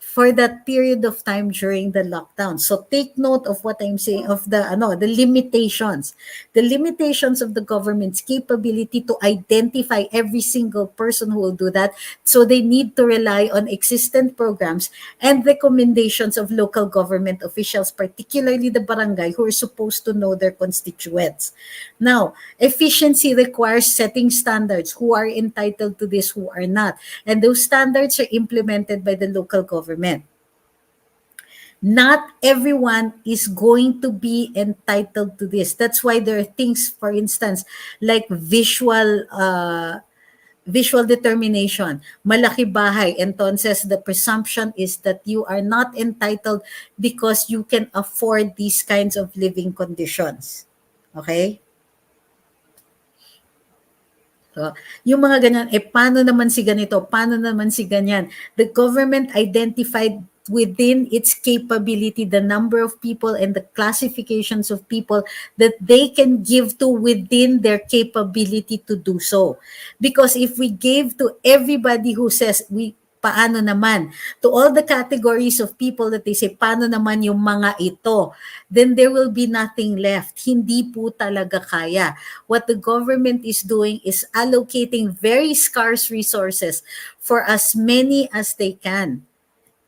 for that period of time during the lockdown. So take note of what I'm saying of the limitations. The limitations of the government's capability to identify every single person who will do that. So they need to rely on existent programs and recommendations of local government officials, particularly the barangay, who are supposed to know their constituents. Now, efficiency requires setting standards. Who are entitled to this, who are not. And those standards are implemented by the local government. Not everyone is going to be entitled to this. That's why there are things, for instance, like visual determination. Malaki bahay. Entonces, the presumption is that you are not entitled because you can afford these kinds of living conditions. Okay? So, yung mga ganyan, paano naman si ganito? Paano naman si ganyan? The government identified within its capability the number of people and the classifications of people that they can give to within their capability to do so. Because if we gave to everybody who says, paano naman, to all the categories of people that they say, paano naman yung mga ito, then there will be nothing left. Hindi po talaga kaya. What the government is doing is allocating very scarce resources for as many as they can.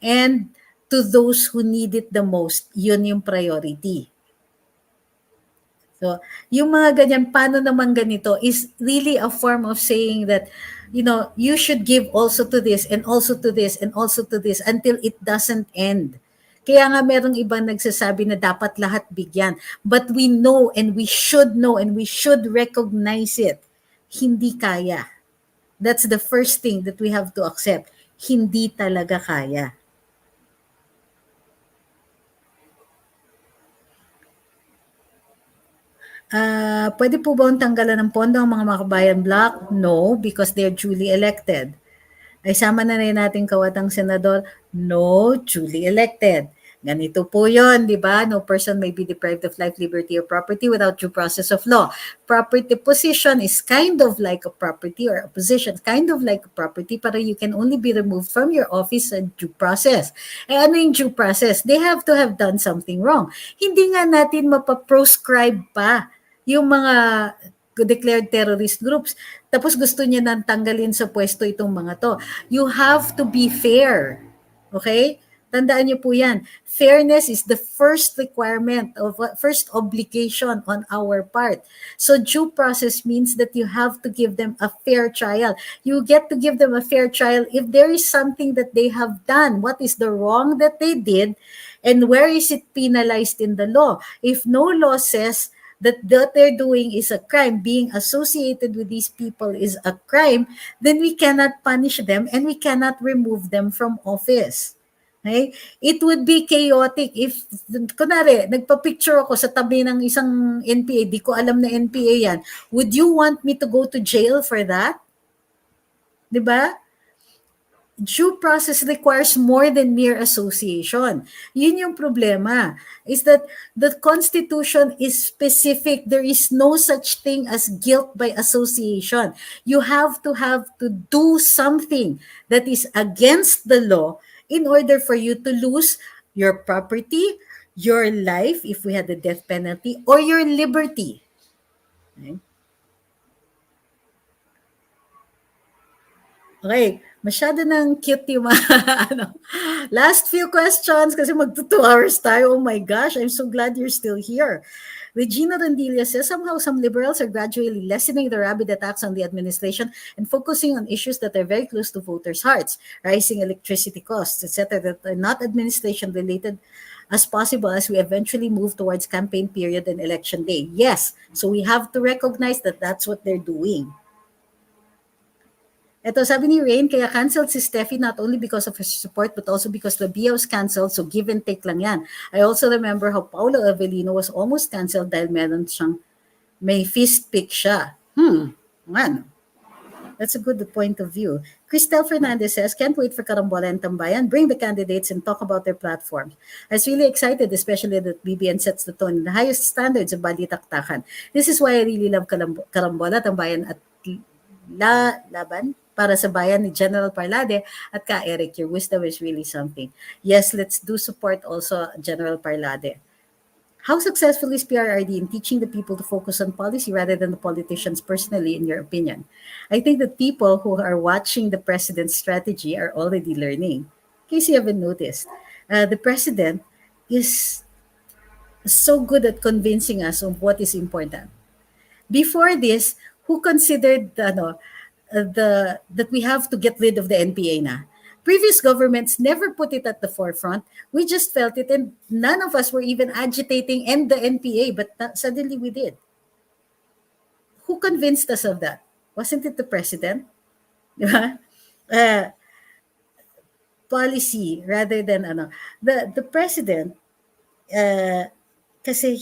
And to those who need it the most, yun yung priority. So, yung mga ganyan, paano naman ganito is really a form of saying that, you should give also to this and also to this and also to this until it doesn't end. Kaya nga merong ibang nagsasabi na dapat lahat bigyan. But we know and we should recognize it. Hindi kaya. That's the first thing that we have to accept. Hindi talaga kaya. Pwede po ba tanggalan ng pondo ang mga makabayan block? No, because they're duly elected. Ay sama na rin natin kawatang senador? No, duly elected. Ganito po yun, di ba? No person may be deprived of life, liberty, or property without due process of law. Property position is kind of like a property or a position, kind of like a property, pero you can only be removed from your office sa due process. Ano yung due process? They have to have done something wrong. Hindi nga natin mapaproscribe pa yung mga declared terrorist groups. Tapos gusto niya nang tanggalin sa pwesto itong mga to. You have to be fair. Okay? Tandaan niyo po yan. Fairness is the first requirement of first obligation on our part. So due process means that you have to give them a fair trial. You get to give them a fair trial if there is something that they have done. What is the wrong that they did? And where is it penalized in the law? If no law says that what they're doing is a crime, being associated with these people is a crime, then we cannot punish them and we cannot remove them from office. Okay? It would be chaotic if, kunwari, nagpa-picture ako sa tabi ng isang NPA, di ko alam na NPA yan. Would you want me to go to jail for that? Di ba? Due process requires more than mere association. Yun yung problema, is that the Constitution is specific. There is no such thing as guilt by association. You have to do something that is against the law in order for you to lose your property, your life, if we had the death penalty, or your liberty. Okay? Okay, masyado ng cute yung mga ano. Last few questions kasi magto 2 hours tayo. Oh my gosh, I'm so glad you're still here. Regina Randilla says, somehow some liberals are gradually lessening the rabid attacks on the administration and focusing on issues that are very close to voters' hearts, rising electricity costs, etc., that are not administration related as possible as we eventually move towards campaign period and election day. Yes, so we have to recognize that that's what they're doing. Ito, sabi ni Rain, kaya canceled si Steffi not only because of her support but also because Labia was canceled, so give and take lang yan. I also remember how Paulo Avellino was almost canceled dahil may fist pick siya. Man, that's a good point of view. Cristel Fernandez says, can't wait for Karambola and Tambayan. Bring the candidates and talk about their platforms. I was really excited, especially that BBN sets the tone in the highest standards of balitaktakan. This is why I really love Karambola, Tambayan at Laban para sa bayan ni General Parlade at ka Eric. Your wisdom is really something. Yes, let's do support also General Parlade. How successful is PRRD in teaching the people to focus on policy rather than the politicians personally, in your opinion? I think that people who are watching the president's strategy are already learning. In case you haven't noticed, the president is so good at convincing us of what is important. Before this, who considered that we have to get rid of the NPA na? Previous governments never put it at the forefront. We just felt it, and none of us were even agitating end the NPA, but suddenly we did. Who convinced us of that? Wasn't it the president? Policy rather than the president, kasi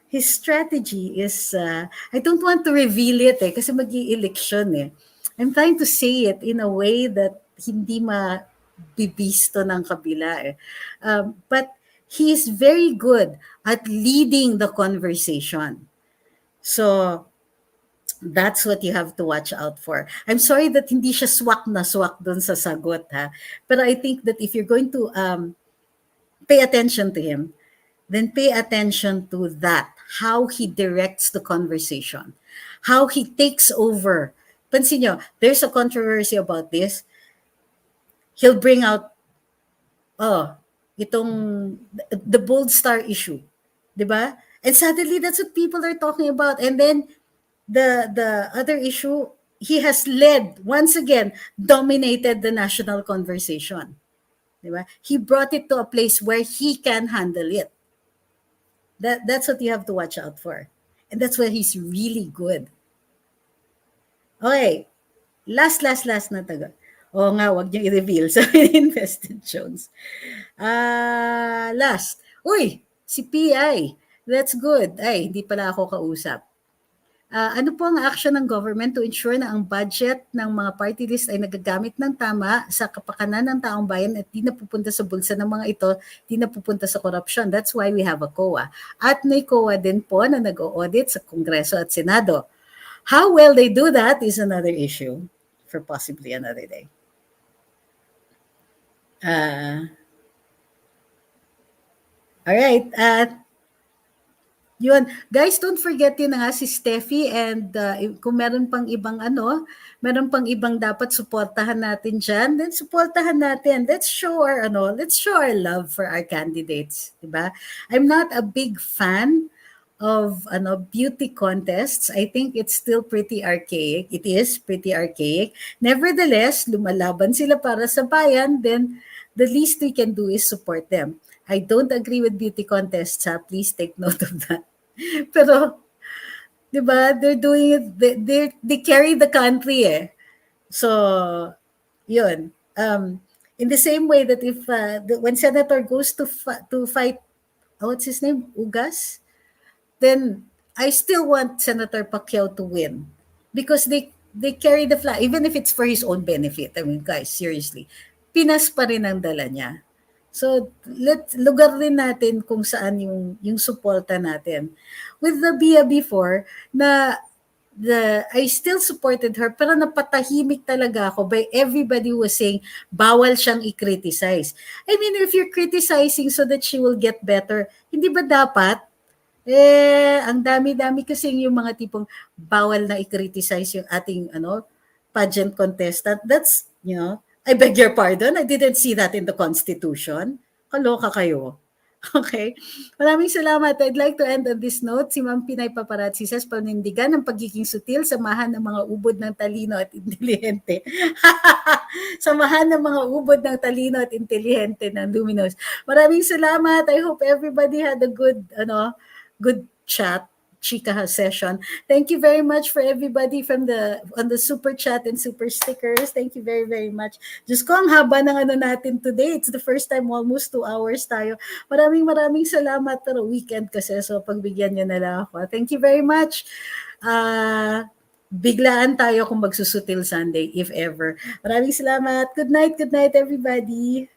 his strategy is, I don't want to reveal it kasi mag-i-election eh. I'm trying to say it in a way that hindi mabibisto ng kabila eh. But he is very good at leading the conversation. So, that's what you have to watch out for. I'm sorry that hindi siya swak na swak dun sa sagot ha. But I think that if you're going to pay attention to him, then pay attention to that, how he directs the conversation, how he takes over. Pansin nyo, there's a controversy about this. He'll bring out, itong, the Bold Star issue. Diba? And suddenly, that's what people are talking about. And then, the other issue, he has led, once again, dominated the national conversation. Diba? He brought it to a place where he can handle it. That's what you have to watch out for. And that's where he's really good. Okay. Last na taga. Oo nga, wag niyo i-reveal. Sabi ni Invested Jones. Last. Uy, si PI. That's good. Ay, hindi pala ako kausap. Ano po ang action ng government to ensure na ang budget ng mga party list ay nagagamit ng tama sa kapakanan ng taong bayan at di napupunta sa bulsa ng mga ito, di napupunta sa corruption. That's why we have a COA. At may COA din po na nag-audit sa Kongreso at Senado. How well they do that is another issue for possibly another day. All right. Yun. Guys, don't forget yun na nga si Steffi and kung meron pang ibang dapat suportahan natin dyan, then suportahan natin. Let's show our love for our candidates, 'di ba? I'm not a big fan of beauty contests. I think it's still pretty archaic. It is pretty archaic. Nevertheless, lumalaban sila para sa bayan, then the least we can do is support them. I don't agree with beauty contests, ha? Please take note of that. Pero, 'di ba, they're doing it, they carry the country eh. So, yun. In the same way that if when senator goes to fight, what's his name, Ugas, then I still want Senator Pacquiao to win because they carry the flag even if it's for his own benefit. I mean, guys, seriously. Pinas pa rin ang dala niya. So, lugar rin natin kung saan yung suporta natin. With the BIA before, I still supported her pero napatahimik talaga ako by everybody who was saying bawal siyang i-criticize. I mean, if you're criticizing so that she will get better, hindi ba dapat ang dami-dami kasi yung mga tipong bawal na i-criticize yung ating pageant contestant. That's, I beg your pardon, I didn't see that in the Constitution. Kaloka kayo. Okay. Maraming salamat. I'd like to end on this note. Si Ma'am Pinay Paparazzi says, panindigan ng pagiging sutil, samahan ng mga ubod ng talino at intelihente. Samahan ng mga ubod ng talino at intelihente ng Luminous. Maraming salamat. I hope everybody had a good chat, chika session. Thank you very much for everybody on the super chat and super stickers. Thank you very, very much. Diyos ko, ang haba ng natin today. It's the first time almost 2 hours tayo. Maraming salamat. Pero weekend kasi, so pagbigyan nyo na lang ako. Thank you very much. Biglaan tayo kung magsusutil Sunday, if ever. Maraming salamat. Good night, everybody.